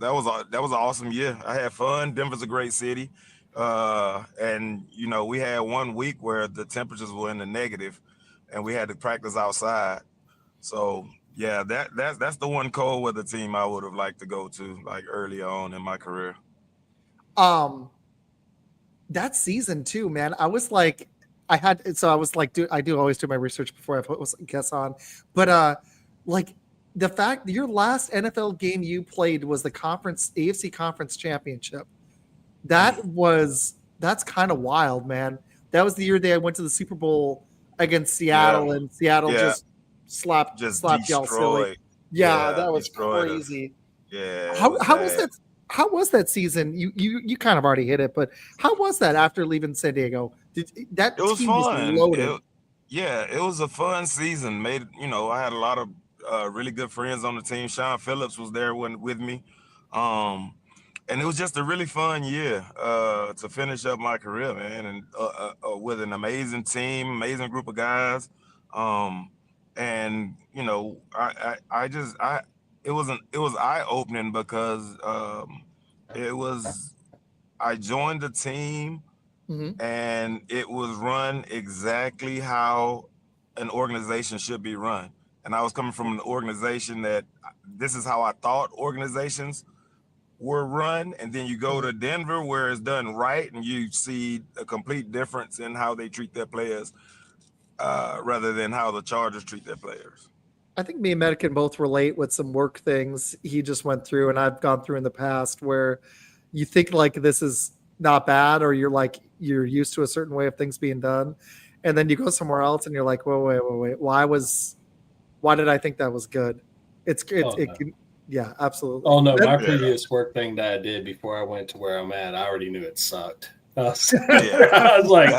Speaker 3: awesome year. I had fun. Denver's a great city. And we had 1 week where the temperatures were in the negative and we had to practice outside. So yeah, that's the one cold weather team I would have liked to go to, like, early on in my career.
Speaker 1: That season too, man. I was like, I do always do my research before I put guests on, but like the fact that your last NFL game you played was the AFC Conference Championship. That's kind of wild, man. That was the year they went to the Super Bowl against Seattle, and Seattle just slapped y'all silly. Yeah, that was crazy.
Speaker 3: Yeah.
Speaker 1: How was that season? You kind of already hit it, but how was that after leaving San Diego? It was
Speaker 3: team fun.
Speaker 1: Was loaded.
Speaker 3: It was a fun season. I had a lot of really good friends on the team. Sean Phillips was there with me. And it was just a really fun year to finish up my career, man, and with an amazing team, amazing group of guys. And it was eye-opening because I joined the team and it was run exactly how an organization should be run. And I was coming from an organization that this is how I thought organizations were run, and then you go to Denver where it's done right and you see a complete difference in how they treat their players rather than how the Chargers treat their players.
Speaker 1: I think me and Med can both relate with some work things he just went through and I've gone through in the past where you think like this is not bad, or you're used to a certain way of things being done, and then you go somewhere else and you're like, wait, why did I think that was good? Yeah, absolutely.
Speaker 2: Oh no, my previous work thing that I did before I went to where I'm at, I already knew it sucked. I was like,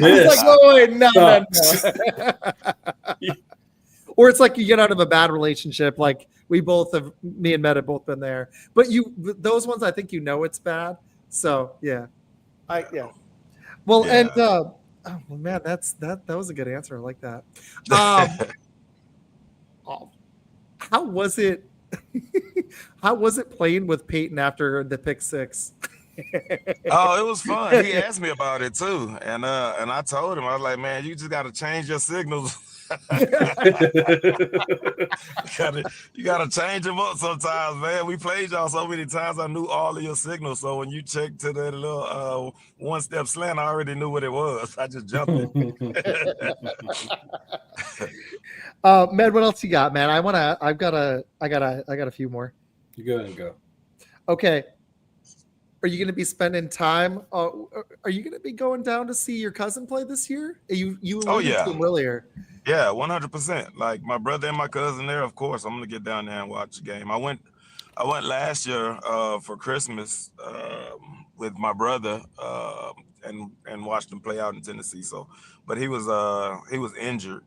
Speaker 1: wait, no. Or it's like you get out of a bad relationship. Like me and Med have both been there. But those ones, I think it's bad. So yeah, Well, and oh man, that was a good answer. I like that. How was it? How was it playing with Peyton after the pick 6?
Speaker 3: Oh, it was fun. He asked me about it too, and I told him, I was like, man, you just got to change your signals. You gotta change them up sometimes, man. We played y'all so many times, I knew all of your signals. So when you checked to that little one-step slant, I already knew what it was. I just jumped it.
Speaker 1: Med, what else you got, man? I got a few more.
Speaker 2: You go ahead and go.
Speaker 1: Okay. Are you going to be spending time? Are you going to be going down to see your cousin play this year? You alluded to him earlier.
Speaker 3: Yeah, 100%. Like my brother and my cousin there, of course, I'm going to get down there and watch the game. I went last year for Christmas with my brother and watched him play out in Tennessee. So, but he was injured.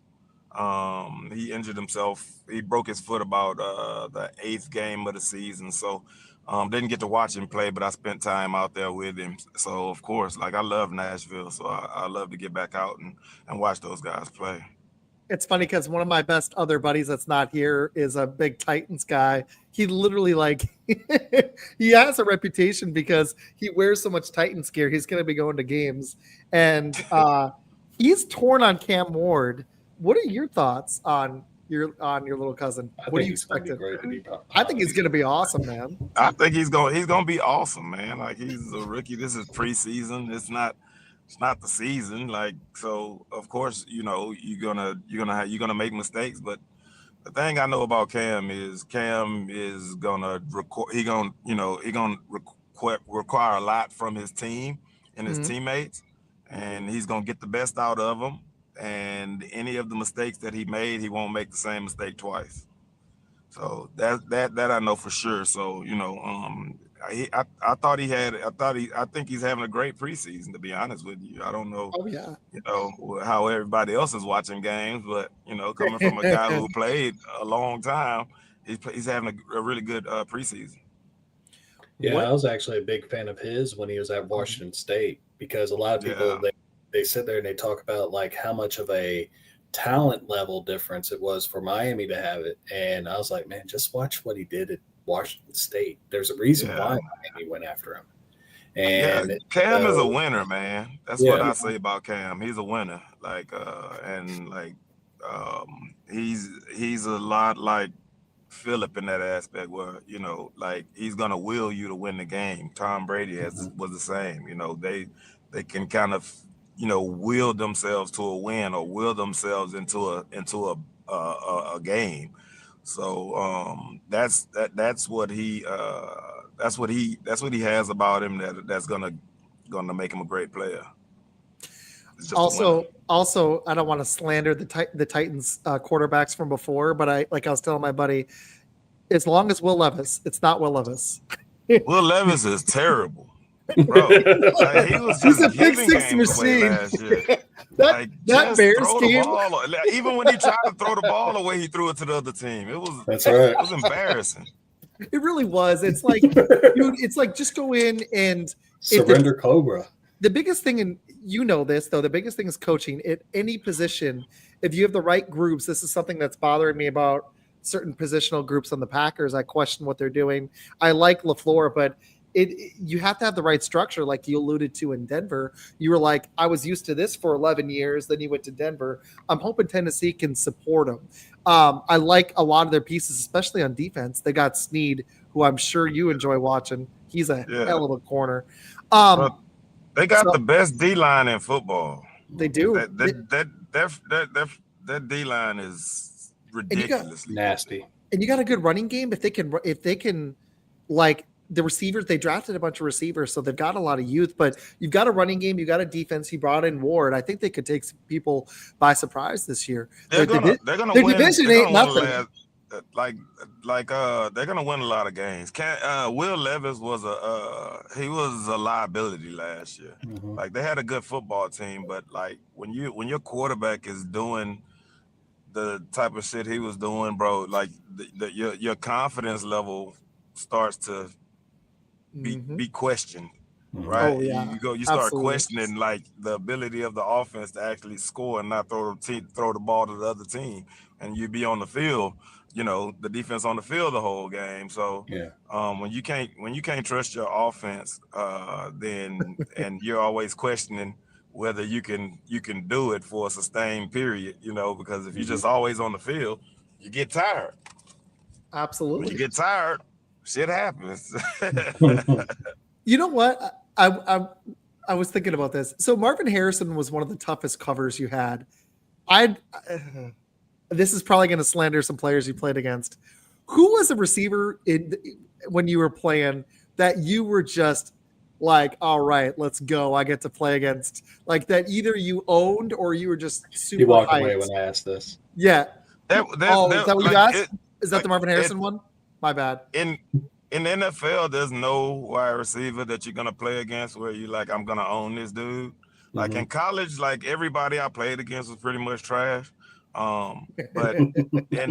Speaker 3: He injured himself. He broke his foot about the 8th game of the season. So didn't get to watch him play, but I spent time out there with him. So of course, like I love Nashville. So I love to get back out and watch those guys play.
Speaker 1: It's funny because one of my best other buddies that's not here is a big Titans guy. He literally he has a reputation because he wears so much Titans gear. He's going to be going to games, and he's torn on Cam Ward. What are your thoughts on your little cousin? What do you expect? I think he's going to be awesome, man.
Speaker 3: I think he's going to be awesome, man. Like he's a rookie. This is preseason. It's not the season. Like, so of course, you're gonna make mistakes. But the thing I know about Cam is gonna require a lot from his team and his teammates, and he's gonna get the best out of them. And any of the mistakes that he made, he won't make the same mistake twice. So that I know for sure. So I think he's having a great preseason, to be honest with you. I don't know, how everybody else is watching games, but coming from a guy who played a long time, he's having a really good preseason.
Speaker 2: Yeah, I was actually a big fan of his when he was at Washington State, because a lot of people they sit there and they talk about like how much of a talent level difference it was for Miami to have it, and I was like, man, just watch what he did at Washington State. There's a reason why Miami went after him. And
Speaker 3: Cam is a winner, man. That's what I say about Cam. He's a winner. He's a lot like Phillip in that aspect where, he's gonna will you to win the game. Tom Brady was the same. They can kind of, will themselves to a win or will themselves into a game. So that's what he has about him that's gonna make him a great player.
Speaker 1: Also, I don't want to slander the Titans quarterbacks from before, but I was telling my buddy, as long as Will Levis, it's not Will Levis.
Speaker 3: Will Levis is terrible, bro. He's
Speaker 1: a big six machine. that Bears game.
Speaker 3: Even when he tried to throw the ball away, he threw it to the other team. It was embarrassing.
Speaker 1: It really was. It's like, dude, it's like just go in and
Speaker 2: surrender Cobra.
Speaker 1: The biggest thing, and the biggest thing is coaching at any position. If you have the right groups, this is something that's bothering me about certain positional groups on the Packers. I question what they're doing. I like LaFleur, but you have to have the right structure, like you alluded to in Denver. You were like, I was used to this for 11 years. Then you went to Denver. I'm hoping Tennessee can support them. I like a lot of their pieces, especially on defense. They got Snead, who I'm sure you enjoy watching. He's a hell of a corner.
Speaker 3: They got the best D-line in football.
Speaker 1: They do.
Speaker 3: That D-line is ridiculously
Speaker 2: nasty.
Speaker 1: And you got a good running game. If they can, like the receivers, they drafted a bunch of receivers, so they've got a lot of youth. But you've got a running game, you got a defense. You brought in Ward. I think they could take some people by surprise this year.
Speaker 3: They're gonna
Speaker 1: their
Speaker 3: win.
Speaker 1: Division ain't nothing.
Speaker 3: They're gonna win a lot of games. Will Levis was a liability last year.
Speaker 2: Mm-hmm.
Speaker 3: Like they had a good football team, but like when your quarterback is doing the type of shit he was doing, bro, like your confidence level starts to be questioned, right?
Speaker 1: Oh, yeah.
Speaker 3: You start questioning like the ability of the offense to actually score and not throw the ball to the other team, and you be on the field. The defense on the field the whole game. So when you can't trust your offense, then and you're always questioning whether you can do it for a sustained period, because if you're just always on the field, you get tired.
Speaker 1: Absolutely.
Speaker 3: When you get tired, shit happens.
Speaker 1: You know what? I was thinking about this. So Marvin Harrison was one of the toughest covers you had. This is probably going to slander some players you played against. Who was a receiver when you were playing that you were just like, all right, let's go. I get to play against like that. Either you owned or you were just super.
Speaker 2: He walked
Speaker 1: hyped.
Speaker 2: away when I asked this.
Speaker 1: Yeah.
Speaker 3: Is
Speaker 1: that what you asked? Is that the Marvin Harrison one? My bad.
Speaker 3: In the NFL, there's no wide receiver that you're gonna play against where you like, I'm gonna own this dude. Like in college, like everybody I played against was pretty much trash. But in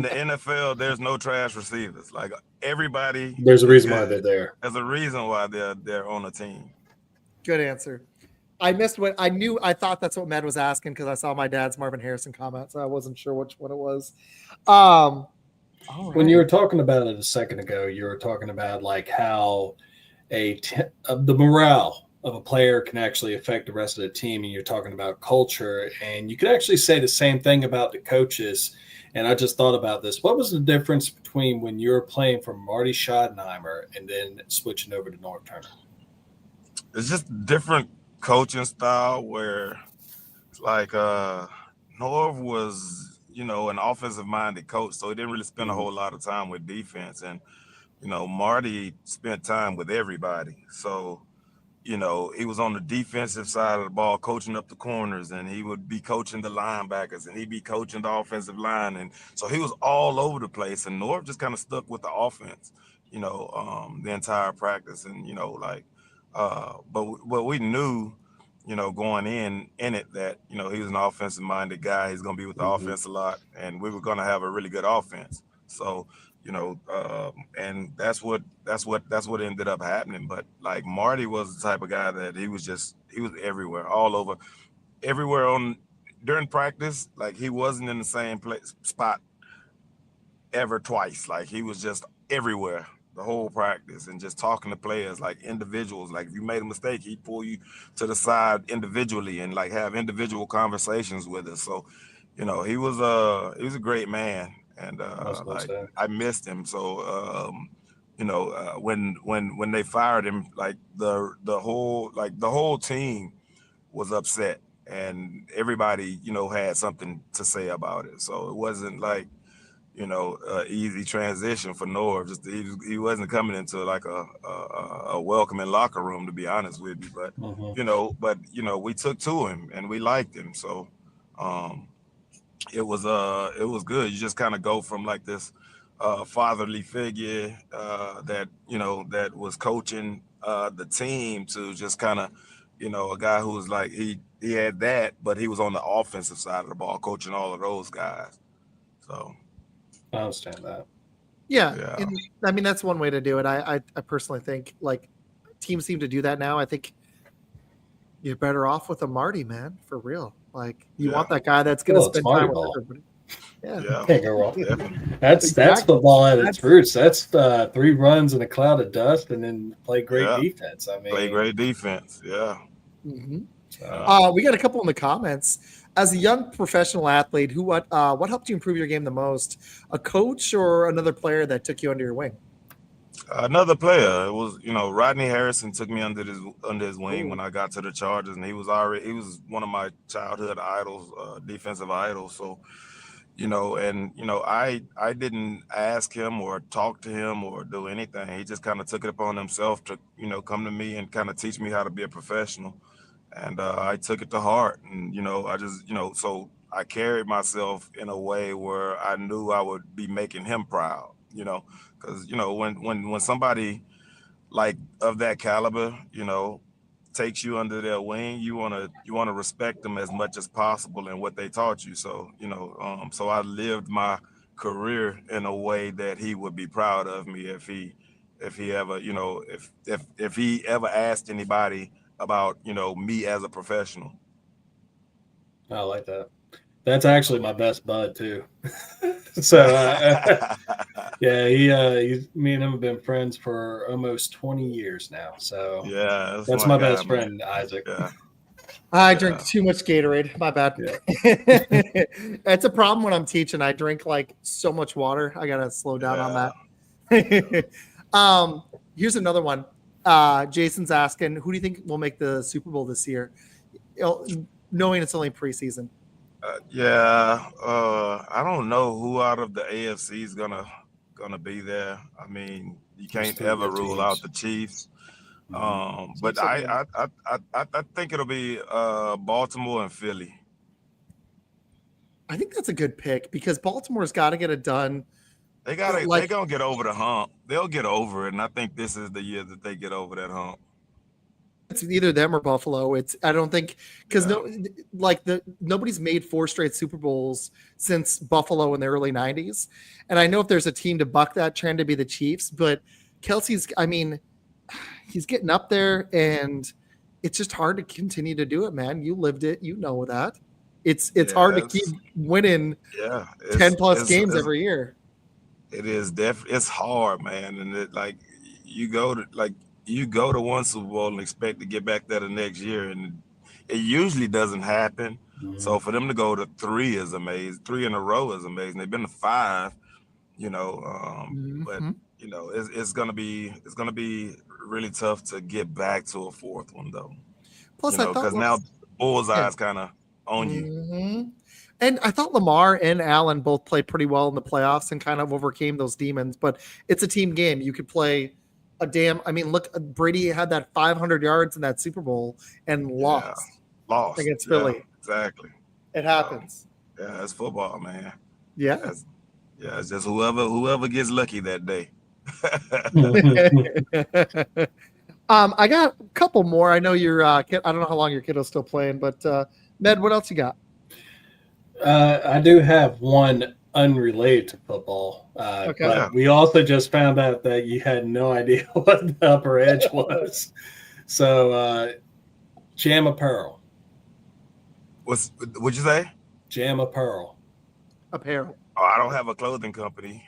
Speaker 3: the NFL, there's no trash receivers. Like everybody.
Speaker 2: There's a reason why they're there.
Speaker 3: There's a reason why they're on a team.
Speaker 1: Good answer. I missed what I knew. I thought that's what Med was asking because I saw my dad's Marvin Harrison comment, so I wasn't sure which one it was.
Speaker 2: When you were talking about it a second ago, you were talking about like how the morale of a player can actually affect the rest of the team, and you're talking about culture, and you could actually say the same thing about the coaches. And I just thought about this. What was the difference between when you were playing for Marty Schottenheimer and then switching over to Norv Turner?
Speaker 3: It's just different coaching style where it's like Norv was, an offensive minded coach, so he didn't really spend a whole lot of time with defense. And, Marty spent time with everybody. So, he was on the defensive side of the ball, coaching up the corners, and he would be coaching the linebackers, and he'd be coaching the offensive line. And so he was all over the place. And Norv just kind of stuck with the offense, the entire practice. And, but we knew, going in it that, he was an offensive minded guy. He's going to be with the offense a lot, and we were going to have a really good offense. So, and that's what ended up happening. But like Marty was the type of guy that he was everywhere, all over, everywhere during practice. Like he wasn't in the same spot ever twice. Like he was just everywhere the whole practice and just talking to players like individuals. Like if you made a mistake, he'd pull you to the side individually and like have individual conversations with us. So, he was a great man, and I missed him. So, when they fired him, like the whole team was upset, and everybody, had something to say about it. So it wasn't like, easy transition for Norv. Just he wasn't coming into like a welcoming locker room, to be honest with you. But we took to him and we liked him. So it was good. You just kind of go from like this fatherly figure that was coaching the team to just kind of a guy who was like he had that, but he was on the offensive side of the ball coaching all of those guys. So
Speaker 2: I understand that.
Speaker 1: Yeah. And, I mean, that's one way to do it. I personally think like teams seem to do that now. I think you're better off with a Marty, man, for real. Like you want that guy that's going to spend time with everybody.
Speaker 2: Yeah. Can't go wrong. That's football at its roots. That's 3 runs in a cloud of dust and then play great defense. I mean,
Speaker 3: play great defense. Yeah.
Speaker 1: Mm-hmm. We got a couple in the comments. As a young professional athlete, what helped you improve your game the most? A coach or another player that took you under your wing?
Speaker 3: Another player. It was, Rodney Harrison took me under his wing when I got to the Chargers, and he was one of my childhood idols, defensive idols. So, I didn't ask him or talk to him or do anything. He just kind of took it upon himself to, come to me and kind of teach me how to be a professional. And I took it to heart, and I just so I carried myself in a way where I knew I would be making him proud, because when somebody like of that caliber, takes you under their wing, you wanna respect them as much as possible and what they taught you. So so I lived my career in a way that he would be proud of me if he ever if he ever asked anybody about me as a professional.
Speaker 2: I like that. That's actually my best bud too. So me and him have been friends for almost 20 years now. So
Speaker 3: yeah,
Speaker 2: that's my best friend, Izac.
Speaker 3: Yeah.
Speaker 1: I drink too much Gatorade. My bad. Yeah. It's a problem when I'm teaching. I drink like so much water. I gotta slow down on that. Here's another one. Jason's asking, who do you think will make the Super Bowl this year? Knowing it's only preseason.
Speaker 3: I don't know who out of the AFC is gonna be there. I mean, you can't ever rule out the Chiefs. But I think it'll be Baltimore and Philly.
Speaker 1: I think that's a good pick because Baltimore's got to get it done.
Speaker 3: They're gonna get over the hump. They'll get over it, and I think this is the year that they get over that hump.
Speaker 1: It's either them or Buffalo. I don't think because nobody's made 4 straight Super Bowls since Buffalo in the early 90s. And I know if there's a team to buck that trend to be the Chiefs, but Kelsey's, he's getting up there and it's just hard to continue to do it, man. You lived it. You know that. It's hard to keep winning 10 plus games every year.
Speaker 3: It is definitely, it's hard, man. And you go to one Super Bowl and expect to get back there the next year, and it usually doesn't happen. Mm-hmm. So for them to go to 3 is amazing. 3 in a row is amazing. They've been to 5, but it's gonna be really tough to get back to a 4th one though.
Speaker 1: Plus, because
Speaker 3: now bullseye's kind of on you.
Speaker 1: And I thought Lamar and Allen both played pretty well in the playoffs and kind of overcame those demons. But it's a team game. You could play look, Brady had that 500 yards in that Super Bowl and lost against Philly.
Speaker 3: Exactly.
Speaker 1: It happens.
Speaker 3: It's football, man.
Speaker 1: Yeah.
Speaker 3: It's just whoever gets lucky that day.
Speaker 1: I got a couple more. I know you're I don't know how long your kiddo's still playing, but Med, what else you got?
Speaker 2: I do have one unrelated to football. But we also just found out that you had no idea what the upper edge was. So Jam Apparel.
Speaker 3: What'd you say?
Speaker 2: Jam Apparel.
Speaker 1: Apparel.
Speaker 3: Oh, I don't have a clothing company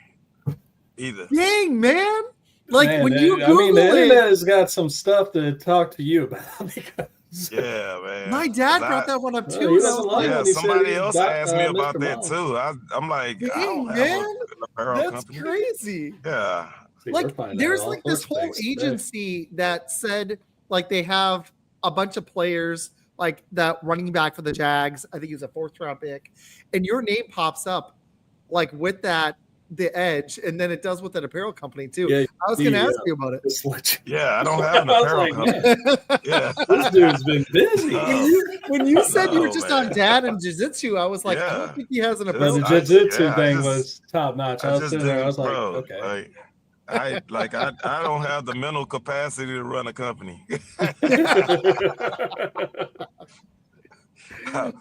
Speaker 3: either.
Speaker 1: Dang, man. When you Google
Speaker 2: the internet has got some stuff to talk to you about.
Speaker 3: Yeah, man.
Speaker 1: My dad brought that one up too.
Speaker 3: Somebody else asked me about that too. I'm like,
Speaker 1: dang,
Speaker 3: I don't
Speaker 1: man,
Speaker 3: have an apparel
Speaker 1: that's
Speaker 3: company.
Speaker 1: Crazy.
Speaker 3: Yeah.
Speaker 1: There's this whole agency that said they have a bunch of players that running back for the Jags. I think he was a 4th round pick, and your name pops up with the edge, and then it does with that apparel company too. Yeah, I was going to ask you about it.
Speaker 3: Yeah, I don't have an apparel company. Yeah,
Speaker 2: this dude's been busy.
Speaker 1: When you said you were just on dad and jiu-jitsu, I was like, I don't think he has an apparel.
Speaker 2: The jiu-jitsu thing was top notch. I was sitting there, I was like, okay.
Speaker 3: I don't have the mental capacity to run a company.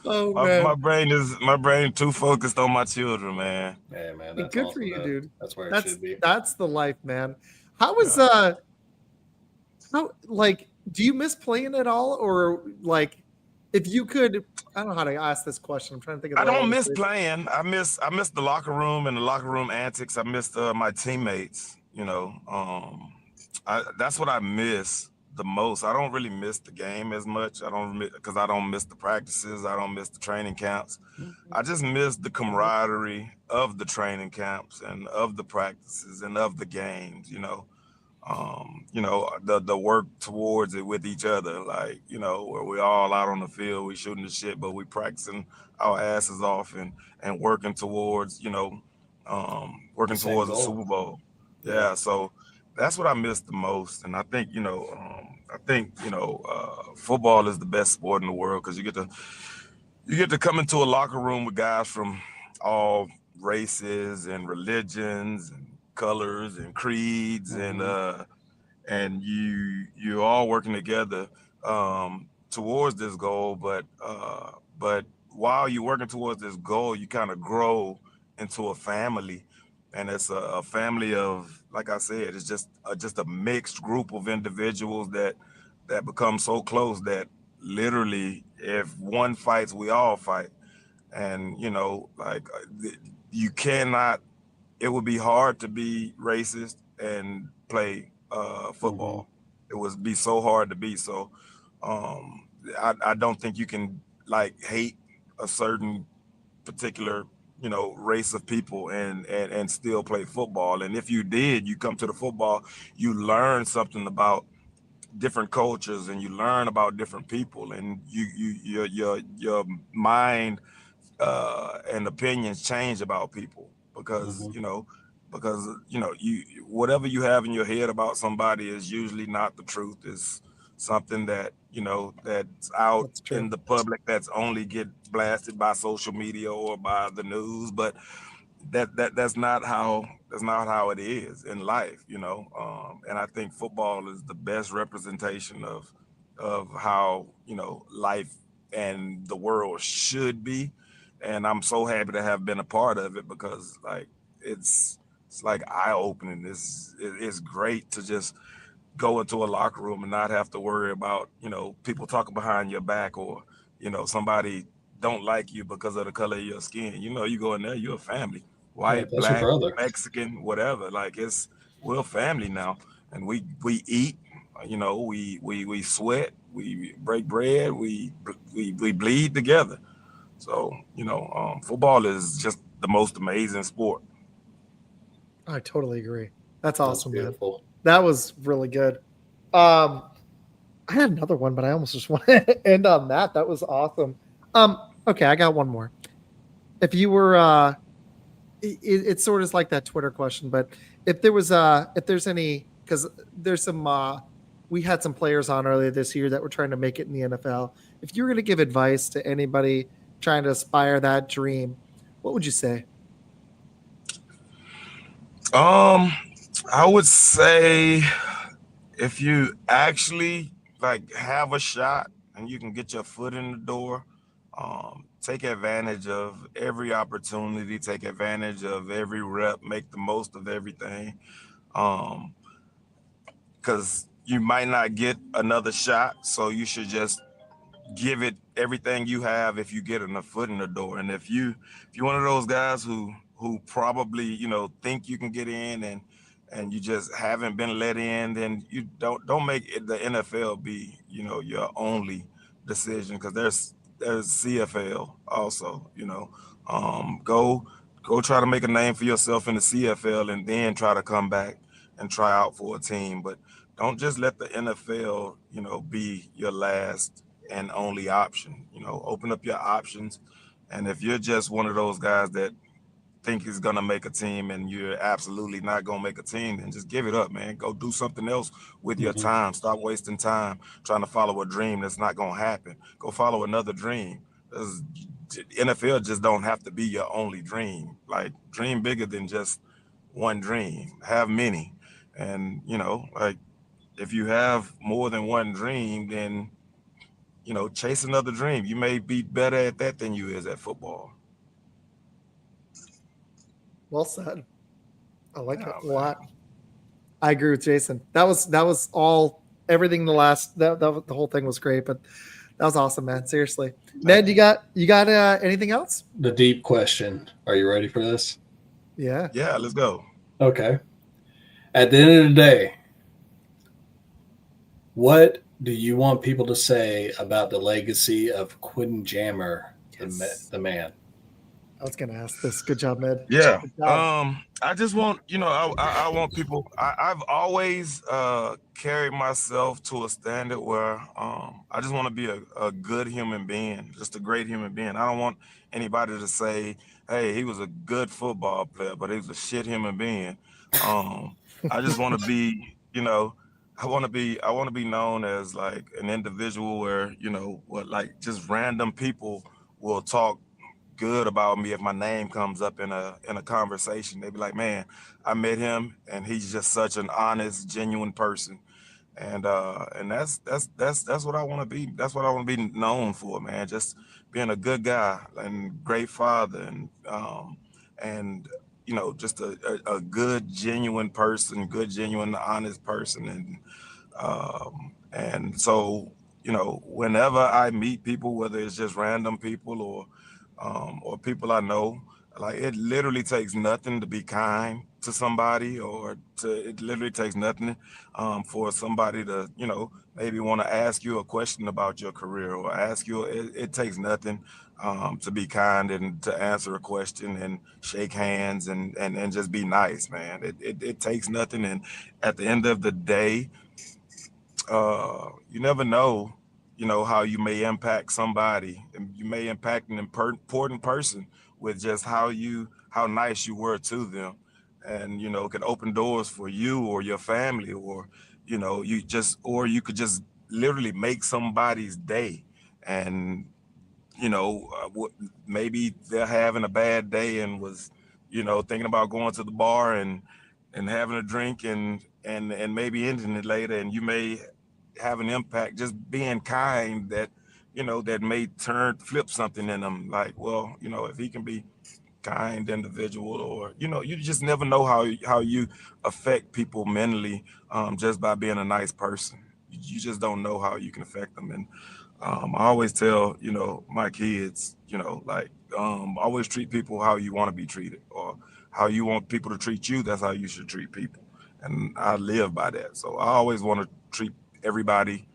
Speaker 3: My brain too focused on my children, man.
Speaker 2: Yeah, man. That's
Speaker 1: good for you, dude.
Speaker 2: That's where it should be.
Speaker 1: That's the life, man. How was do you miss playing at all, or if you could? I don't know how to ask this question. I'm trying to think of.
Speaker 3: I don't miss playing. I miss the locker room and the locker room antics. I miss my teammates. That's what I miss the most. I don't really miss the game as much. Because I don't miss the practices. I don't miss the training camps. I just miss the camaraderie of the training camps and of the practices and of the games. The work towards it with each other, where we're all out on the field, we shooting the shit, but we practicing our asses off and working towards, towards the Super Bowl. Yeah, so that's what I miss the most. And I think, football is the best sport in the world because you get to come into a locker room with guys from all races and religions and colors and creeds, and you're all working together towards this goal. But while you're working towards this goal, you kind of grow into a family. And it's a family of, like I said, it's just a mixed group of individuals that become so close that literally if one fights, we all fight. And, you cannot, it would be hard to be racist and play football. It would be so hard to be. So I don't think you can hate a certain particular race of people and still play football. And if you did, you come to the football, you learn something about different cultures and you learn about different people, and your mind and opinions change about people because because whatever you have in your head about somebody is usually not the truth. It's something that that's out
Speaker 1: That's true.
Speaker 3: in the public that's only get blasted by social media or by the news, but that's not how it is in life, and I think football is the best representation of how life and the world should be, and I'm so happy to have been a part of it because like it's like eye opening. It's great to just go into a locker room and not have to worry about people talking behind your back, or somebody don't like you because of the color of your skin. You go in there, you're a family,
Speaker 2: Yeah,
Speaker 3: white,
Speaker 2: that's your
Speaker 3: black,
Speaker 2: brother.
Speaker 3: Mexican, whatever. Like we're a family now, and we eat, we sweat, we break bread, we bleed together. So football is just the most amazing sport.
Speaker 1: I totally agree. That's
Speaker 2: That's
Speaker 1: awesome, man.
Speaker 2: beautiful.
Speaker 1: That was really good. I had another one, but I almost just want to end on that. That was awesome. Okay, I got one more. If you were, it's sort of like that Twitter question, but if there's any, because there's some, we had some players on earlier this year that were trying to make it in the NFL. If you were going to give advice to anybody trying to aspire that dream, what would you say?
Speaker 3: Um, I would say if you actually like have a shot and you can get your foot in the door, take advantage of every opportunity, take advantage of every rep, make the most of everything. Um, because you might not get another shot, so you should just give it everything you have if you get a foot in the door. And if you're one of those guys who probably think you can get in, and you just haven't been let in, then you don't make it the NFL be your only decision, because there's CFL also. Go try to make a name for yourself in the CFL, and then try to come back and try out for a team. But don't just let the NFL be your last and only option. Open up your options. And if you're just one of those guys that think he's gonna make a team and you're absolutely not gonna make a team, then just give it up, man. Go do something else with your
Speaker 2: Mhm.
Speaker 3: time. Stop wasting time trying to follow a dream that's not gonna happen. Go follow another dream. 'Cause NFL just don't have to be your only dream. Like, dream bigger than just one dream. Have many. And like, if you have more than one dream, then chase another dream. You may be better at that than you is at football.
Speaker 1: Well said. I like it
Speaker 3: Yeah,
Speaker 1: a
Speaker 3: man.
Speaker 1: lot. I agree with Jason. That was all everything. The whole thing was great, but that was awesome, man. Seriously,
Speaker 3: Thank
Speaker 1: Ned, you
Speaker 3: you.
Speaker 1: got anything else?
Speaker 2: The deep question. Are you ready for this?
Speaker 1: Yeah.
Speaker 3: Yeah, let's go.
Speaker 2: Okay. At the end of the day, what do you want people to say about the legacy of Quentin Jammer,
Speaker 1: Yes.
Speaker 2: the man?
Speaker 1: I was gonna ask this. Good job, Ned.
Speaker 3: Yeah.
Speaker 1: Good job.
Speaker 3: I just want, I want people. I've always carried myself to a standard where I just want to be a good human being, just a great human being. I don't want anybody to say, "Hey, he was a good football player, but he was a shit human being." I just want to be, I want to be known as like an individual where what, like, just random people will talk good about me if my name comes up in a conversation. They be like, "Man, I met him, and he's just such an honest, genuine person." And that's what I want to be. That's what I want to be known for, man. Just being a good guy and great father, and just a good, genuine person, good, genuine, honest person. And so, whenever I meet people, whether it's just random people or people I know, like, it literally takes nothing to be kind to somebody, it literally takes nothing for somebody to, maybe want to ask you a question about your career, or ask you, it takes nothing to be kind and to answer a question and shake hands and just be nice, man. It takes nothing. And at the end of the day, you never know, how you may impact somebody, and you may impact an important person with just how nice you were to them. and can open doors for you or your family, or you could just literally make somebody's day. And maybe they're having a bad day and was thinking about going to the bar and having a drink and maybe ending it later, and you may have an impact just being kind that may flip something in them. Like, well, if he can be kind individual, or you just never know how you affect people mentally, just by being a nice person. You just don't know how you can affect them. And I always tell my kids, always treat people how you want to be treated, or how you want people to treat you. That's how you should treat people, and I live by that. So I always want to treat everybody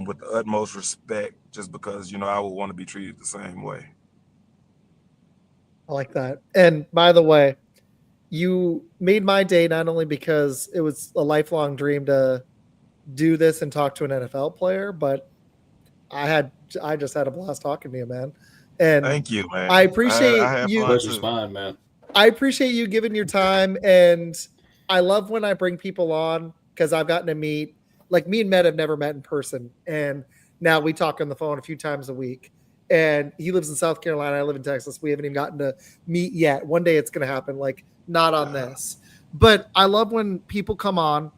Speaker 3: with the utmost respect, just because I would want to be treated the same way.
Speaker 1: I like that. And by the way, you made my day, not only because it was a lifelong dream to do this and talk to an NFL player, but I just had a blast talking to you, man. And
Speaker 3: thank you, man.
Speaker 1: I appreciate you.
Speaker 2: Pleasure's mine, man.
Speaker 1: I appreciate you giving your time, and I love when I bring people on, because I've gotten to meet, like, me and Med have never met in person, and now we talk on the phone a few times a week. And he lives in South Carolina. I live in Texas. We haven't even gotten to meet yet. One day it's going to happen, like, not on this. But I love when people come on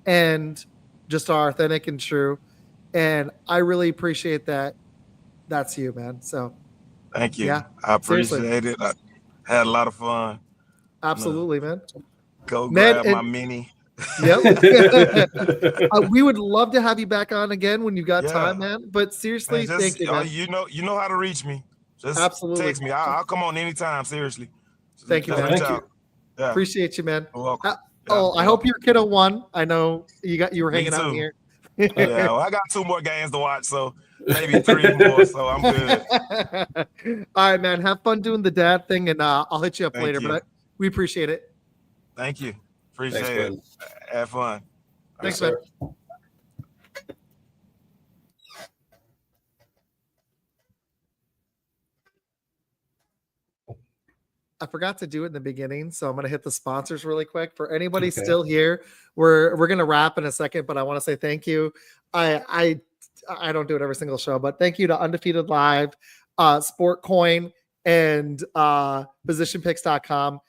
Speaker 1: and just are authentic and true. And I really appreciate that. That's you, man. So
Speaker 3: thank you.
Speaker 1: Yeah,
Speaker 3: I appreciate it. I had a lot of fun.
Speaker 1: Absolutely, man.
Speaker 3: Go grab my mini.
Speaker 1: Yep. We would love to have you back on again when you got time, man. But seriously,
Speaker 3: man,
Speaker 1: thank you, man.
Speaker 3: You know how to reach me. Just
Speaker 1: absolutely
Speaker 3: text me. I'll come on anytime. Seriously.
Speaker 1: Thank you, man.
Speaker 2: Thank you.
Speaker 3: Yeah.
Speaker 1: Appreciate you, man.
Speaker 3: You're welcome.
Speaker 1: I hope your kiddo won. I know you were hanging out here.
Speaker 3: Yeah, well, I got 2 more games to watch, so maybe 3 more. So I'm good.
Speaker 1: All right, man. Have fun doing the dad thing, and I'll hit you up later. But we appreciate it.
Speaker 3: Thank you. Appreciate it. Have fun.
Speaker 1: Thanks, man. I forgot to do it in the beginning, so I'm going to hit the sponsors really quick. For anybody still here, we're going to wrap in a second, but I want to say thank you. I don't do it every single show, but thank you to Undefeated Live, SportCoin, and PositionPicks.com.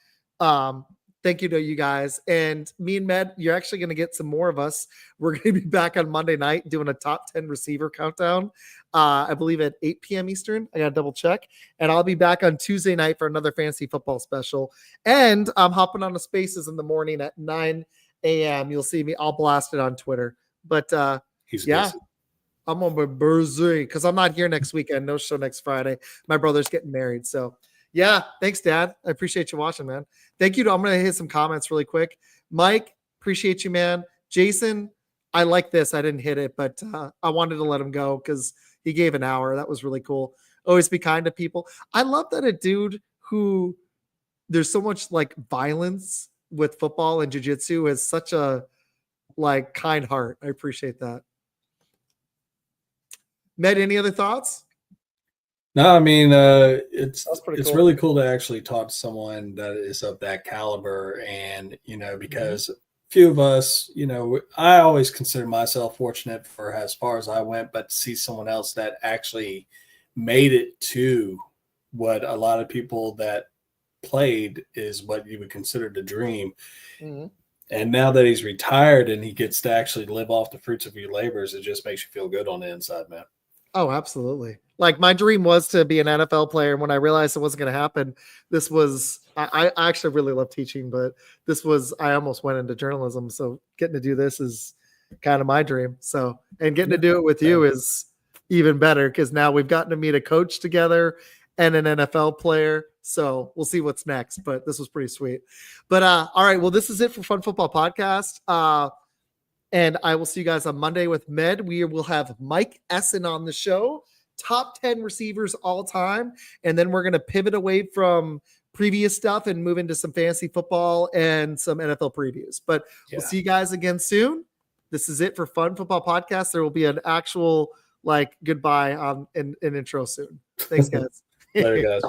Speaker 1: Thank you to you guys. And me and Med, you're actually going to get some more of us. We're going to be back on Monday night doing a top 10 receiver countdown. I believe at 8 p.m. Eastern. I got to double check. And I'll be back on Tuesday night for another fantasy football special. And I'm hopping on the Spaces in the morning at 9 a.m. You'll see me. I'll blast it on Twitter. But
Speaker 2: He's
Speaker 1: yeah,
Speaker 2: busy.
Speaker 1: I'm on my birthday because I'm not here next weekend. No show next Friday. My brother's getting married. So yeah, thanks, Dad. I appreciate you watching, man. Thank you. I'm going to hit some comments really quick. Mike, appreciate you, man. Jason, I like this. I didn't hit it, but I wanted to let him go because he gave an hour. That was really cool. Always be kind to people. I love that a dude who there's so much like violence with football and jiu-jitsu has such a like kind heart. I appreciate that. Med, any other thoughts?
Speaker 2: No, I mean, it's
Speaker 1: cool.
Speaker 2: really cool to actually talk to someone that is of that caliber. And, because a few of us, I always consider myself fortunate for as far as I went, but to see someone else that actually made it to what a lot of people that played is what you would consider the dream. Mm-hmm. And now that he's retired and he gets to actually live off the fruits of your labors, it just makes you feel good on the inside, man.
Speaker 1: Oh, absolutely. Like my dream was to be an NFL player. And when I realized it wasn't going to happen, this was, I actually really love teaching, but I almost went into journalism. So getting to do this is kind of my dream. So, and getting to do it with you is even better because now we've gotten to meet a coach together and an NFL player. So we'll see what's next, but this was pretty sweet. But all right, well, this is it for Fun Football Podcast. And I will see you guys on Monday with Med. We will have Mike Essen on the show, top 10 receivers all time. And then we're going to pivot away from previous stuff and move into some fantasy football and some NFL previews. But we'll see you guys again soon. This is it for Fun Football Podcast. There will be an actual like goodbye an intro soon. Thanks, guys.
Speaker 2: Later, guys.